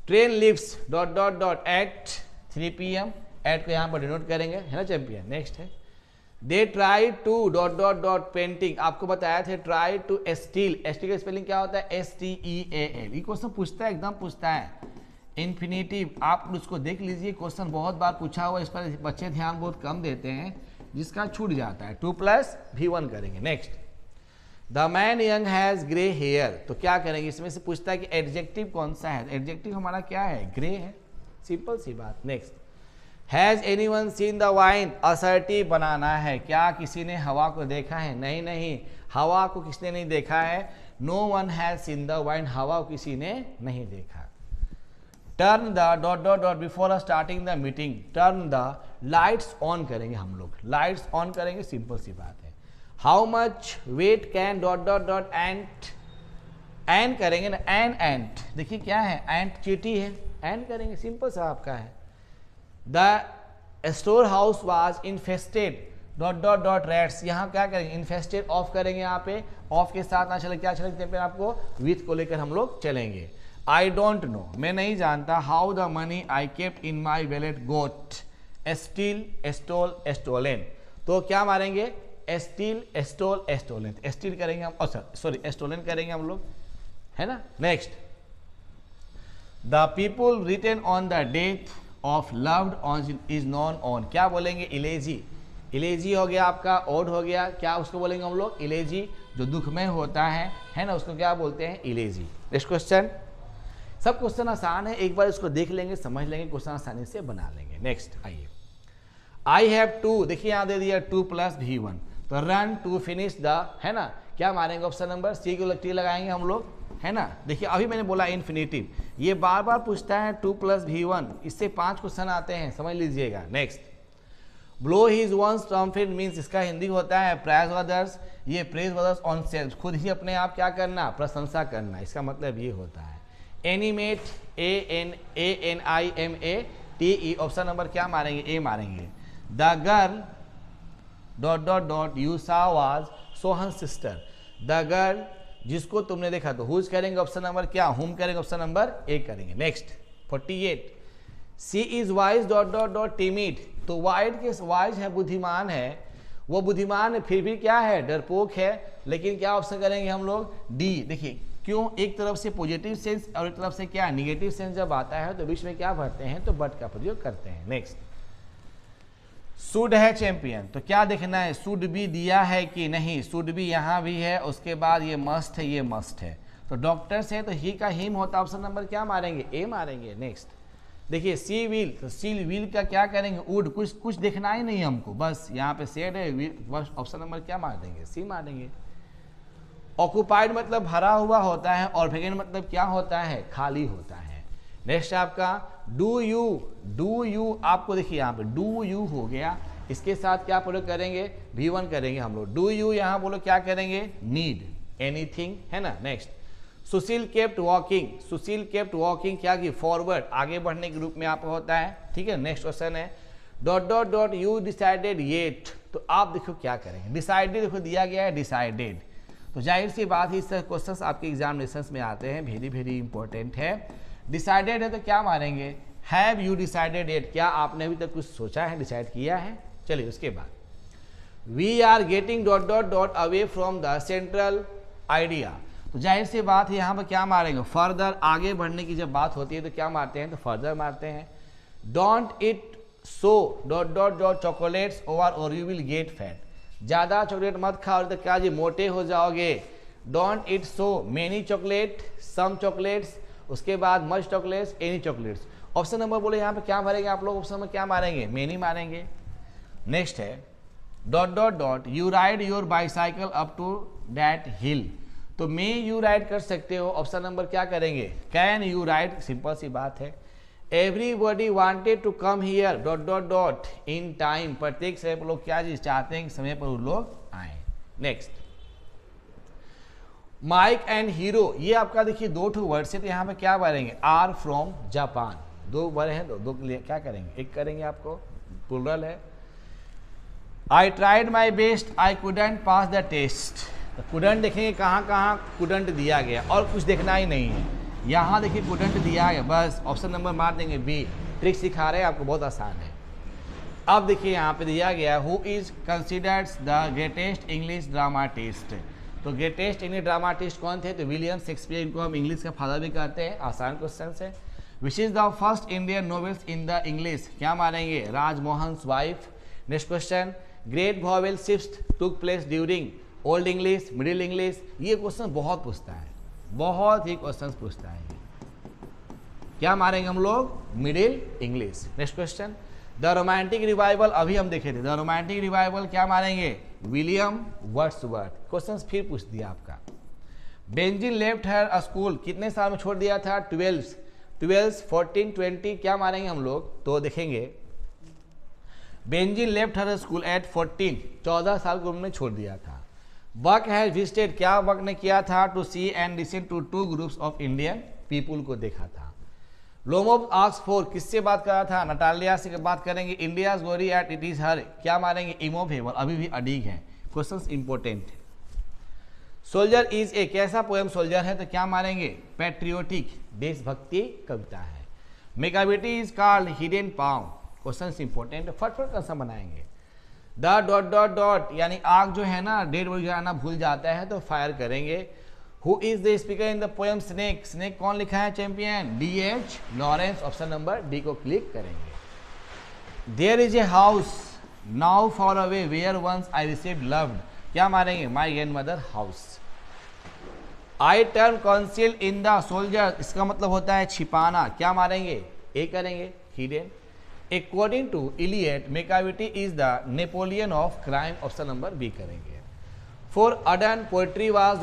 train leaves dot dot dot at 3 PM, at को यहाँ पर डिनोट करेंगे, है ना चैंपियन। नेक्स्ट है, they try to dot dot dot painting, आपको बताया थे ट्राई टू स्टील, स्टील का स्पेलिंग क्या होता है STEAL, ये क्वेश्चन पूछता है एकदम पूछता है इन्फिनिटिव, आप उसको देख लीजिए, क्वेश्चन बहुत बार पूछा हुआ, इस पर बच्चे ध्यान बहुत कम देते हैं, जिसका छूट जाता है। 2 + V1 करेंगे। Next, the man young has grey hair, तो क्या करेंगे इसमें से पूछता है कि एडजेक्टिव कौन सा है, एडजेक्टिव हमारा क्या है ग्रे है, सिंपल सी बात। Next, has anyone seen the wine, assertive बनाना है, क्या किसी ने हवा को देखा है, नहीं नहीं, हवा को किसने नहीं देखा है, no one has seen the wine, हवा को किसी ने नहीं देखा। Turn the dot dot dot before starting the meeting, turn the lights on करेंगे हम लोग, लाइट्स ऑन करेंगे, सिंपल सी बात है। How much weight can dot dot dot ant, ant करेंगे ना, एंट, देखिए क्या है एंट चीटी है, एंड करेंगे, सिंपल सा आपका है। The store house was infested dot dot dot rats, यहाँ क्या करेंगे इन्फेस्टेड ऑफ करेंगे, यहाँ पे ऑफ के साथ ना चले, क्या चलेंगे आपको विथ को लेकर हम लोग चलेंगे। आई डोंट नो, मैं नहीं जानता, how the money I kept in my wallet got, steal stole stolen, तो क्या मारेंगे स्टील स्टोल स्टोलन, स्टील करेंगे हम, सॉरी स्टोलन करेंगे हम लोग, है ना। Next, the people written on the death of loved on is known on, क्या बोलेंगे इलेजी, इलेजी हो गया आपका, ओड हो गया, क्या उसको बोलेंगे हम लोग इलेजी, जो दुख में होता है ना, उसको क्या बोलते हैं इलेजी। नेक्स्ट क्वेश्चन, सब क्वेश्चन आसान है, एक बार इसको देख लेंगे समझ लेंगे, क्वेश्चन आसानी से बना लेंगे। नेक्स्ट आइए, आई हैव टू, देखिए यहाँ दे दिया 2 + V1, तो रन टू फिनिश द, है ना, क्या मारेंगे ऑप्शन नंबर सी को टी लगाएंगे हम लोग, है ना। देखिए अभी मैंने बोला इन्फिनिटिव, ये बार बार पूछता है 2 + V1, इससे 5 क्वेश्चन आते हैं, समझ लीजिएगा। Next, blow his one's trumpet means, इसका हिंदी होता है प्रेज अदर्स, ये प्रेज अदर्स ऑन सेल्फ, खुद ही अपने आप क्या करना प्रशंसा करना, इसका मतलब ये होता है। एनिमेट ANIMATE, ऑप्शन नंबर क्या मारेंगे ए मारेंगे। The girl dot dot dot you saw was Sohan sister, the girl जिसको तुमने देखा, तो हुज करेंगे ऑप्शन नंबर क्या हुम करेंगे, ऑप्शन नंबर ए करेंगे। Next 48, C is wise dot dot dot timid, तो वाइड के वाइज है बुद्धिमान है, वो बुद्धिमान है फिर भी क्या है डरपोक है, लेकिन क्या ऑप्शन करेंगे हम लोग डी। देखिए क्यों, एक तरफ से पॉजिटिव सेंस और एक तरफ से क्या निगेटिव सेंस जब आता है तो बीच में क्या भरते हैं तो बट का प्रयोग करते हैं। नेक्स्ट, शुड है चैंपियन, तो क्या देखना है शुड भी दिया है कि नहीं, शुड भी यहाँ भी है, उसके बाद ये मस्ट है, ये मस्ट है, तो डॉक्टर्स है तो ही का हिम होता, ऑप्शन नंबर क्या मारेंगे ए मारेंगे। नेक्स्ट देखिए सी व्हील, तो सी व्हील का क्या करेंगे वुड, कुछ देखना ही नहीं हमको, बस यहाँ पे सेड है, बस ऑप्शन नंबर क्या मार देंगे सी मार देंगे। ऑक्यूपाइड मतलब भरा हुआ होता है और वेकेंट मतलब क्या होता है खाली होता है। नेक्स्ट आपका डू यू, आपको देखिए यहाँ पे डू यू हो गया, इसके साथ क्या प्रयोग करेंगे V1 करेंगे हम लोग। डू यू यहाँ बोलो क्या करेंगे नीड एनीथिंग, है ना। नेक्स्ट सुशील केप्ट वॉकिंग, सुशील केप्ट वॉकिंग क्या की फॉरवर्ड, आगे बढ़ने के रूप में यहाँ पर होता है, ठीक है। नेक्स्ट क्वेश्चन है dot dot dot you decided yet, तो आप देखो क्या करेंगे, डिसाइडेड देखो दिया गया है डिसाइडेड, तो जाहिर सी बात है इस तरह क्वेश्चन आपके एग्जामिनेशन में आते हैं, वेरी वेरी इंपॉर्टेंट है। डिसाइडेड है तो क्या मारेंगे, हैव यू डिसाइडेड येट, क्या आपने अभी तक कुछ सोचा है, डिसाइड किया है। चलिए उसके बाद we are getting dot dot dot away from the central idea, तो जाहिर सी बात है यहाँ पर क्या मारेंगे, फर्दर, आगे बढ़ने की जब बात होती है तो क्या मारते हैं, तो फर्दर मारते हैं। Don't eat so dot dot dot chocolates over or you will get fat, ज़्यादा चॉकलेट मत खाओ तो क्या जी मोटे हो जाओगे। Don't eat so many chocolate, some chocolates, उसके बाद much chocolates, any chocolates. Option number बोले यहाँ पे क्या भरेंगे आप लोग, ऑप्शन में क्या मारेंगे, मेनी मारेंगे। नेक्स्ट है dot dot dot you ride your bicycle up to that hill, तो मे यू राइड कर सकते हो, ऑप्शन नंबर क्या करेंगे, कैन यू राइड, सिंपल सी बात है। Everybody wanted to come here dot dot dot in time, प्रत्येक समय पर लोग क्या चीज चाहते हैं कि समय पर वो लोग आए। नेक्स्ट माइक एंड हीरो, ये आपका देखिए दो ठो वर्ड से, तो यहाँ पे क्या भरेंगे, आर फ्रॉम जापान, दो वर्ड हैं, दो के लिए क्या करेंगे, एक करेंगे, आपको प्लूरल है। I tried my best I couldn't pass the test, तो कुडंट देखेंगे कहाँ कहाँ कुडंट दिया गया, और कुछ देखना ही नहीं है, यहाँ देखिए कुडंट दिया गया, बस ऑप्शन नंबर मार देंगे बी। ट्रिक सिखा रहे हैं आपको, बहुत आसान है। अब देखिए यहाँ पे दिया गया who is considered the greatest English dramatist, तो ग्रेटेस्ट इंग्लिश ड्रामाटिस्ट कौन थे, तो विलियम शेक्सपियर, इनको हम इंग्लिश का फादर भी कहते हैं, आसान क्वेश्चन है। Which is the first Indian novels in the English, क्या मारेंगे, Rajmohan wife. Next question great vowel shift took place during old English, middle English, ये क्वेश्चन बहुत पूछता है, बहुत ही क्वेश्चन पूछता है, क्या मारेंगे हम लोग, middle English. Next question the romantic revival, अभी हम देखे थे, द रोमांटिक रिवाइवल क्या मारेंगे, विलियम वर्ड्सवर्थ। क्वेश्चन फिर पूछ दिया आपका। बेंजिन लेफ्ट हर स्कूल, कितने साल में छोड़ दिया था, 12, 14, 20, क्या मारेंगे हम लोग, तो देखेंगे benzene left her school eight 14, 14 साल की उम्र में छोड़ दिया था। बक हैज विजिटेड, क्या बक ने किया था, to see and listen to 2 groups of Indian people को देखा था। लोमोब आस्क फॉर, किससे बात कर रहा था, नटालिया से बात करेंगे। India glory at it is her, क्या मारेंगे, इमोवेबल, अभी भी अडीग है, क्वेश्चन इंपॉर्टेंट है। सोल्जर इज ए, कैसा पोएम सोल्जर है, तो क्या मारेंगे, पैट्रियोटिक, देशभक्ति कविता है। Macavity is called hidden palm, question important है, फटफट कैसा बनाएंगे। द डॉट डॉट डॉट, यानी आग जो है ना डेड बॉडी जाना भूल जाता है तो फायर करेंगे। Who is the speaker in the poem snake, snake कौन लिखा है, champion, D.H. Lawrence, option number D को क्लिक करेंगे। There is a house now far away where once I received loved, क्या मारेंगे, my grand mother house. I turn conceal in the soldier, इसका मतलब होता है छिपाना, क्या मारेंगे, ए करेंगे, hidden. According to Eliot, Machiavelli is the Napoleon of crime, option number B करेंगे। For Aden, poetry was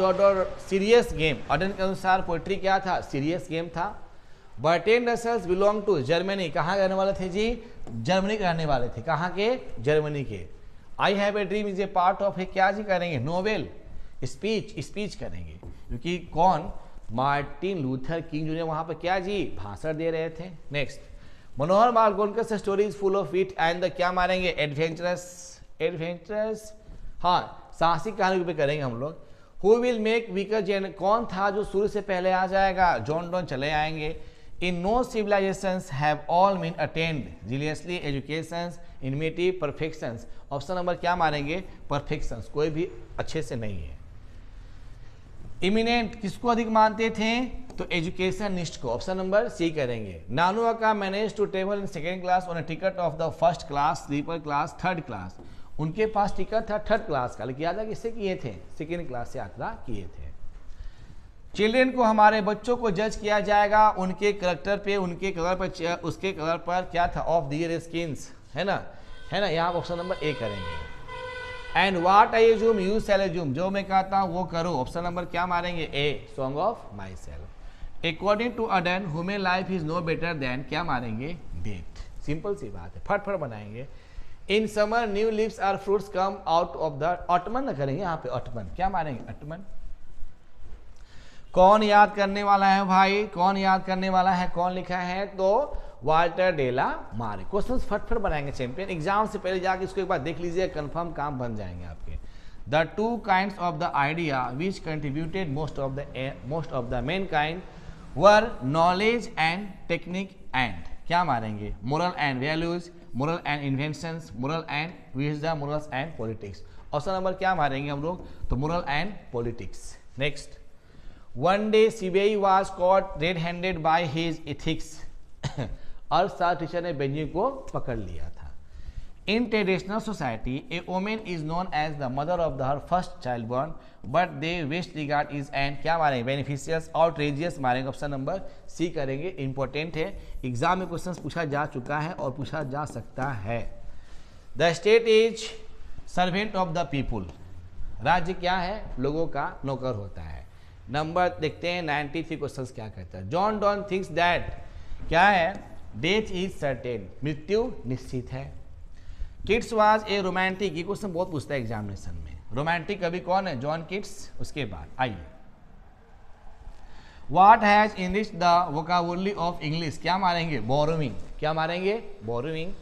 serious game, Aden के अनुसार पोएट्री क्या था, सीरियस गेम था। Bertrand Russell belong to Germany, कहाँ रहने वाले थे जी, जर्मनी के रहने वाले थे, कहाँ के, जर्मनी के। I have a dream is a part of, क्या जी करेंगे, नोवेल, स्पीच करेंगे, क्योंकि कौन, मार्टिन लूथर किंग जो वहाँ पर क्या जी भाषण दे रहे थे। Next Manohar Malgonkar story is full of it and the, क्या मारेंगे, एडवेंचरस, हाँ साहसिक कहानी पे करेंगे हम लोग। Who will make weaker Jain, कौन था जो सूर्य से पहले आ जाएगा, जॉन डॉन चले आएंगे। In no civilisations have all mean attend zealously educations imitative perfections, option number क्या मारेंगे, परफेक्शंस, कोई भी अच्छे से नहीं है। इमिनेंट किसको अधिक मानते थे, तो एजुकेशनिस्ट को, ऑप्शन नंबर सी करेंगे। नानुआ का manage to travel in second class on a ticket of the first class, sleeper class, third class, उनके पास टिकट था थर्ड क्लास का, लेकिन याद है किससे किए थे, सेकेंड क्लास से यात्रा किए थे। चिल्ड्रेन को, हमारे बच्चों को जज किया जाएगा उनके करेक्टर पे, उनके कलर पर, उसके कलर पर क्या था, ऑफ दियर स्किन्स, है ना, यहाँ ऑप्शन नंबर ए करेंगे। And what I assume you shall assume, जो मैं कहता हूँ वो करो, ऑप्शन नंबर क्या मारेंगे, A, song of my self. According to Auden human life is no better than, क्या मारेंगे, डेट, सिंपल सी बात है, फट बनाएंगे। In summer new leaves are fruits come out of the, autumn ना करेंगे यहाँ पे, ऑटमन, क्या मारेंगे, ऑटमन। कौन याद करने वाला है भाई, कौन याद करने वाला है, कौन लिखा है? तो वाल्टर डेला मारे। क्वेश्चंस फटफट बनाएंगे चैंपियन, एग्जाम से पहले जाके इसको एक बार देख लीजिए, कंफर्म काम बन जाएंगे आपके। The two kinds of the idea which contributed most of the main kind were knowledge and technique and क्या मारेंगे? Moral and values, moral and inventions, moral and wisdom, morals and politics. Option number क्या मारेंगे हम लोग? तो moral and politics. Next, one day CBI was cot red handed by his ethics. अर्थशास्त्र टीचर ने बेंजी को पकड़ लिया था। In traditional society A women is known as the mother of the her first child born but they west regard is and क्या मारेंगे? बेनिफिशियस, आउटरेजियस मारेंगे। ऑप्शन नंबर सी करेंगे, इंपॉर्टेंट है, एग्जाम में क्वेश्चन पूछा जा चुका है और पूछा जा सकता है। The state is servant of the people. राज्य क्या है? लोगों का नौकर होता है। नंबर देखते हैं 93 क्वेश्चन क्या कहता है। जॉन डॉन थिंक्स दैट क्या है? डेथ इज सर्टेन, मृत्यु निश्चित है। किट्स वाज ए रोमांटिक, ये क्वेश्चन बहुत पूछता है एग्जामिनेशन में। रोमांटिक कवि कौन है? John Keats. उसके बाद आइए, what has enriched the vocabulary of English क्या मारेंगे? बोरोइंग। क्या मारेंगे? Borrowing.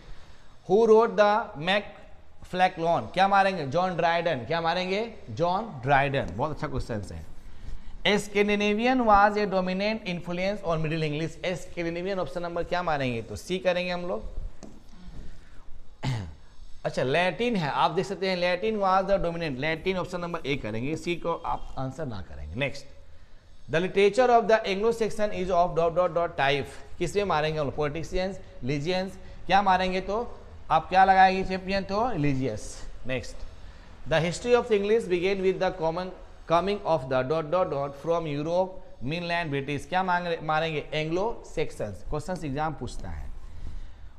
Who wrote the Mac Flecknoe क्या मारेंगे? John Dryden. क्या मारेंगे? John Dryden. बहुत अच्छा क्वेश्चन है। Scandinavian was a dominant influence on Middle English. Scandinavian option number क्या मारेंगे? तो सी करेंगे हम लोग। अच्छा, लैटिन है, आप देख सकते हैं Latin was the dominant, Latin option number A करेंगे, सी को आप आंसर ना करेंगे। Next, the literature of the Anglo Saxon is of dot dot dot type, किस में मारेंगे हम लोग? Politicians, religions. क्या मारेंगे? तो आप क्या लगाएंगे चैंपियन? तो religious. Next, the history of English began with the common coming of the dot dot dot from Europe mainland British. क्या मारेंगे? Anglo sections. क्वेश्चन एग्जाम पूछता है।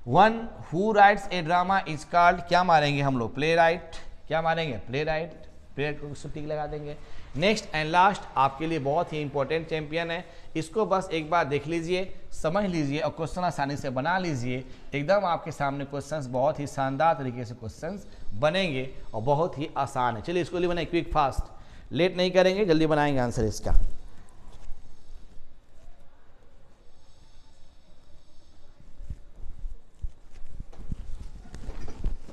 One who writes a drama is called क्या मारेंगे हम लोग? Play right. क्या मारेंगे? Play right. प्ले को टिक लगा देंगे। नेक्स्ट एंड लास्ट आपके लिए बहुत ही इंपॉर्टेंट चैंपियन है, इसको बस एक बार देख लीजिए, समझ लीजिए और क्वेश्चन आसानी से बना लीजिए। एकदम आपके सामने क्वेश्चंस बहुत ही शानदार तरीके से क्वेश्चंस बनेंगे और बहुत ही आसान है। चलिए इसको लिए बनाए क्विक फास्ट, लेट नहीं करेंगे, जल्दी बनाएंगे आंसर इसका।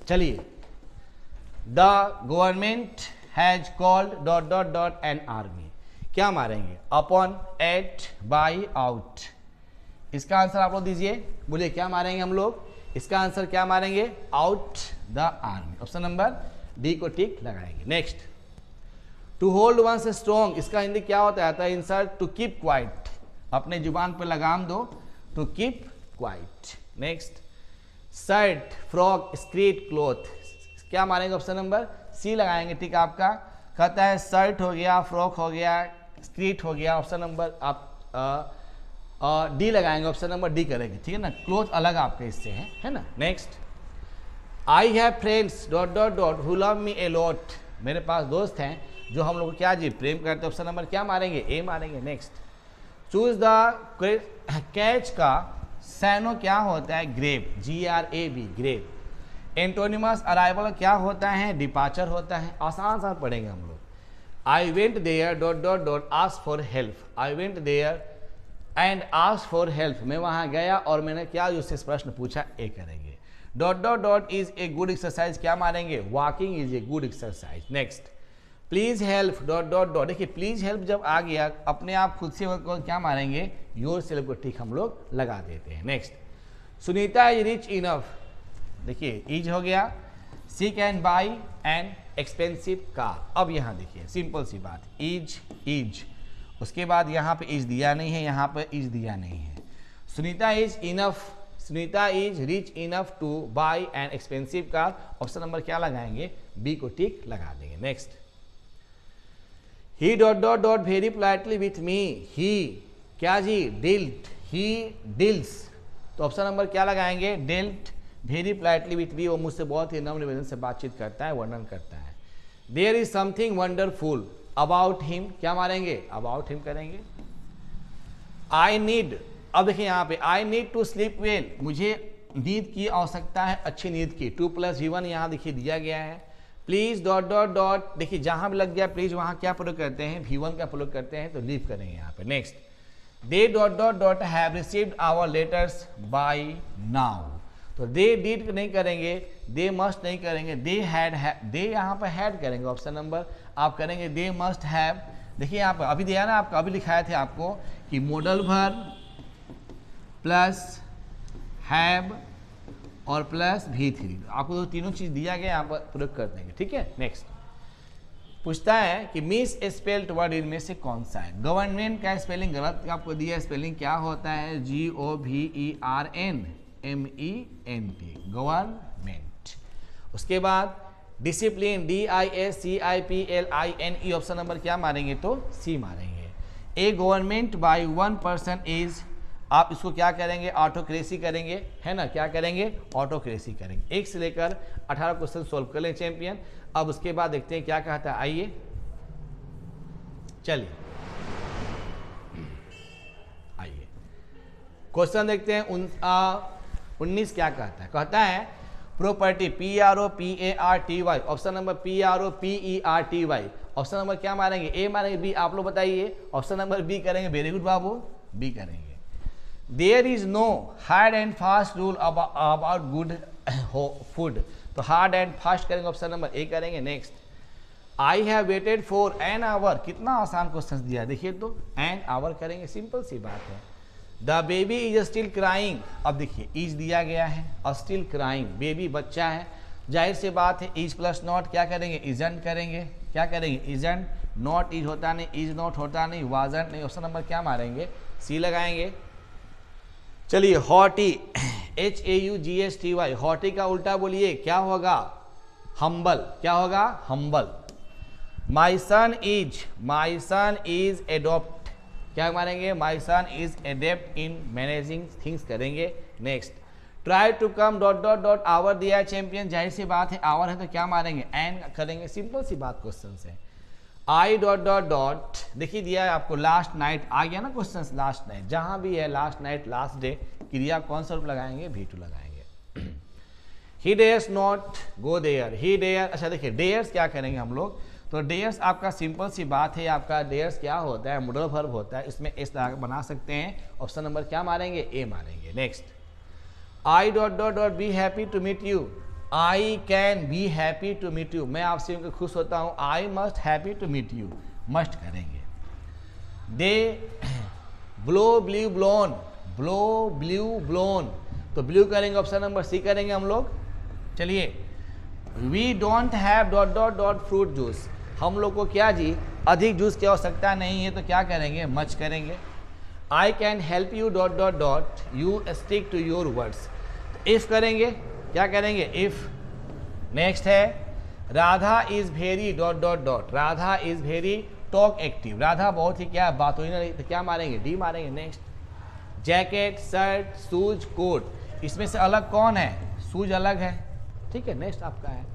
चलिए, the government has called dot dot dot an army क्या मारेंगे? Upon, at, by, out. इसका आंसर आप लोग दीजिए, बोलिए क्या मारेंगे हम लोग? इसका आंसर क्या मारेंगे? Out the army. Option number D को टिक लगाएंगे। Next, to hold one's strong, इसका हिंदी क्या होता है? इंसर्ट, टू कीप क्वाइट, अपने जुबान पर लगाम दो, to keep quiet. Next, shirt, frock, skirt, cloth, क्या मारेंगे? ऑप्शन नंबर सी लगाएंगे, ठीक आपका। कहता है शर्ट हो गया, फ्रॉक हो गया, स्कर्ट हो गया, ऑप्शन नंबर आप डी लगाएंगे, ऑप्शन नंबर डी करेंगे, ठीक है ना। क्लॉथ अलग आपके इससे है ना। Next, I have friends dot dot dot who love me a lot, मेरे पास दोस्त हैं जो हम लोग क्या जी प्रेम करते हैं, ऑप्शन नंबर क्या मारेंगे? ए मारेंगे। नेक्स्ट, चूज द कैच का सैनो क्या होता है? Grab, GRAB, grab. Antonyms arrival क्या होता है? डिपार्चर होता है। आसान आसान पढ़ेंगे हम लोग। I went there dot dot dot ask for help, I went there and ask for help, मैं वहाँ गया और मैंने क्या उससे प्रश्न पूछा? ए करेंगे। Dot dot dot is a good exercise क्या मारेंगे? Walking is a good exercise. Next, please help dot dot dot, देखिए प्लीज हेल्प जब आ गया अपने आप खुद से क्या मारेंगे? योर सेल्फ को ठीक हम लोग लगा देते हैं। Next, Sunita is rich enough, देखिए इज हो गया, she can buy an expensive car. अब यहाँ देखिए सिंपल सी बात, इज, उसके बाद यहाँ पे इज दिया नहीं है, यहाँ पे इज दिया नहीं है। Sunita is enough, Sunita is rich enough to buy an expensive car, option number क्या लगाएंगे? बी को टिक लगा देंगे। Next, he dot dot dot very politely with me, he क्या जी? डिल्ट, ही डील्स, तो ऑप्शन नंबर क्या लगाएंगे? Dealt. Very politely with me, वो मुझसे बहुत ही नम्र निवेदन से बातचीत करता है, वर्णन करता है। There is something wonderful about him, क्या मारेंगे? अबाउट हिम करेंगे। आई नीड, अब देखिए यहाँ पे I need to sleep well, मुझे नींद की आवश्यकता है, अच्छी नींद की। 2 + V1 यहाँ देखिए दिया गया है। प्लीज डॉट डॉट डॉट, देखिए जहां भी लग गया प्लीज वहां क्या प्रयोग करते हैं, V1 का प्रयोग करते हैं, तो लीव करेंगे यहाँ पे। Next, they dot dot dot have received our letters by now, तो दे डिड नहीं करेंगे, दे मस्ट नहीं करेंगे, दे हैड, दे यहाँ पर हैड करेंगे, ऑप्शन नंबर आप करेंगे दे मस्ट हैव। देखिए यहाँ पर अभी दिया ना आपको, अभी लिखाए थे आपको कि मॉडल वर्ब प्लस हैव और प्लस V3, आपको तो तीनों चीज दिया गया, यहाँ पर प्रयोग कर देंगे, ठीक है। नेक्स्ट पूछता है कि मिस स्पेल्ड वर्ड इनमें से कौन सा है। गवर्नमेंट का स्पेलिंग गलत आपको दिया, स्पेलिंग क्या होता है, GOVERNMENT, गवर्नमेंट। उसके बाद डिसिप्लिन, DISCIPLINE, ऑप्शन नंबर क्या मारेंगे, तो C मारेंगे। A government by one person is, आप इसको क्या करेंगे, ऑटोक्रेसी करेंगे, है ना, क्या करेंगे, ऑटोक्रेसी करेंगे। 1 से लेकर 18 क्वेश्चन सोल्व कर लें चैंपियन। अब उसके बाद देखते हैं क्या कहता है, आइए चलिए आइए क्वेश्चन देखते हैं। 19 क्या कहता है, कहता है property, PROPARTY, option number PROPERTY, option number क्या मारेंगे, ए मारेंगे, बी, आप लोग बताइए, ऑप्शन नंबर बी करेंगे, वेरी गुड बाबू, बी करेंगे। There is no hard and fast rule about good food, तो हार्ड एंड फास्ट करेंगे, ऑप्शन नंबर ए करेंगे। Next, I have waited for an hour, कितना आसान क्वेश्चन दिया है, देखिए तो एन आवर करेंगे, सिंपल सी बात है। The baby is still crying, अब देखिए इज दिया गया है, स्टिल क्राइंग, बेबी बच्चा है, जाहिर सी बात है इज प्लस नॉट क्या करेंगे, इजंट करेंगे, क्या करेंगे, इजंट, नॉट इज होता नहीं, इज नॉट होता नहीं, वाजंट नहीं, ऑप्शन नंबर क्या मारेंगे, सी लगाएंगे। चलिए हॉटी, HAUGSTY, हॉटी का उल्टा बोलिए क्या होगा, हम्बल, क्या होगा, humble. My son is adopt, क्या मारेंगे, my son is adept in managing things करेंगे। Next, try to come dot dot dot, hour दिया है चैंपियन, जाहिर सी बात है आवर है तो क्या मारेंगे, एन करेंगे, सिंपल सी बात क्वेश्चन से। आई डॉट डॉट डॉट, देखिए दिया है आपको लास्ट नाइट, आ गया ना क्वेश्चन, लास्ट नाइट जहां भी है, लास्ट नाइट, लास्ट डे, क्रिया कौन सा रूप लगाएंगे, V2 लगाएंगे। He dares not go there, he dare, अच्छा देखिए डेयर्स क्या करेंगे हम लोग, तो डेयर्स आपका सिंपल सी बात है, आपका डेयर्स क्या होता है, मॉडल वर्ब होता है, इसमें इस तरह बना सकते हैं, ऑप्शन नंबर क्या मारेंगे, ए मारेंगे। Next, I dot dot dot be happy to meet you, I can be happy to meet you, मैं आपसे खुश होता हूँ, I must happy to meet you, must करेंगे। They blow blew blown, blow blew blown, तो ब्लू करेंगे, ऑप्शन नंबर सी करेंगे हम लोग। चलिए, we don't have dot dot dot fruit juice, हम लोग को क्या जी अधिक जूस की आवश्यकता नहीं है, तो क्या करेंगे, मच करेंगे। I can help you dot dot dot, you stick to your words, if करेंगे, क्या करेंगे, इफ। नेक्स्ट है Radha is very dot dot dot, Radha is very talkative, Radha बहुत ही क्या बात हुई ना, तो क्या मारेंगे, डी मारेंगे। Next, jacket, shirt, shoes, coat, इसमें से अलग कौन है, शूज अलग है, ठीक है। नेक्स्ट आपका है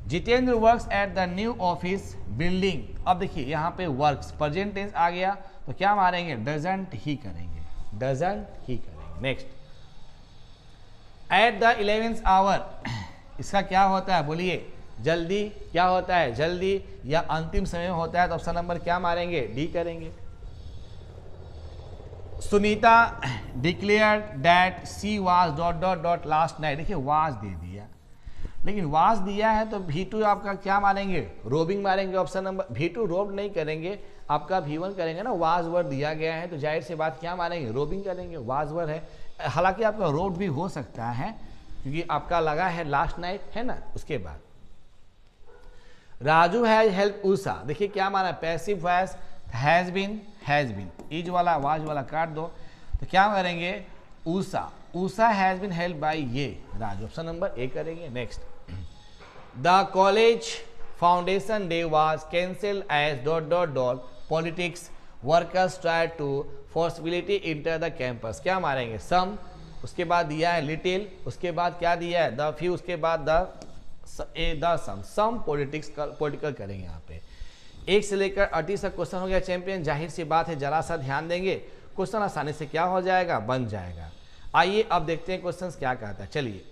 Jitendra works at the new office building, अब देखिए यहाँ पे वर्क्स प्रेजेंट टेंस आ गया, तो क्या मारेंगे, डजंट ही करेंगे, डजंट ही करेंगे। Next, at the 11th our, इसका क्या होता है, बोलिए, जल्दी, क्या होता है, जल्दी या अंतिम समय होता है, तो ऑप्शन नंबर क्या मारेंगे, डी करेंगे। Sunita declared that she was dot dot dot last night, देखिए वाज दे दिया, लेकिन वाज दिया है तो V2 आपका क्या मारेंगे, रोबिंग मारेंगे, ऑप्शन नंबर V2 रोब नहीं करेंगे, आपका V1 करेंगे ना, वाज वर्ड दिया गया है तो जाहिर से बात क्या मारेंगे, रोबिंग करेंगे, वाज वर्ड है, हालांकि आपका रोड भी हो सकता है क्योंकि आपका लगा है लास्ट नाइट, है ना। उसके बाद राजू हैज हेल्प उषा, देखिए क्या माना, passive voice, has been, is वाला वाज वाला काट दो, तो क्या करेंगे, Usha has been help by ये राजू, ऑप्शन नंबर ए करेंगे। Next, the college foundation day was cancel as dot dot dot politics workers try to forcibly enter the campus, क्या मारेंगे, सम, उसके बाद दिया है लिटिल, उसके बाद क्या दिया है, द फ्यू, उसके बाद द सम पॉलिटिकल करेंगे यहाँ पे। 1 से लेकर 38 तक क्वेश्चन हो गया चैंपियन, जाहिर सी बात है जरा सा ध्यान देंगे क्वेश्चन आसानी से क्या हो जाएगा, बन जाएगा। आइए अब देखते हैं क्वेश्चन क्या कहता है। चलिए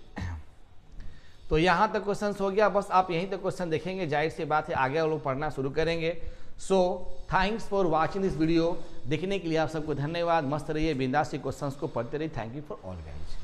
तो यहाँ तक क्वेश्चन हो गया, बस आप यहीं तक क्वेश्चन देखेंगे, जाहिर सी बात है आगे हम लोग पढ़ना शुरू करेंगे। So thanks for watching this video. देखने के लिए आप सबको धन्यवाद। मस्त रहिए, बिंदास से क्वेश्चंस को पढ़ते रहिए। Thank you for all guys.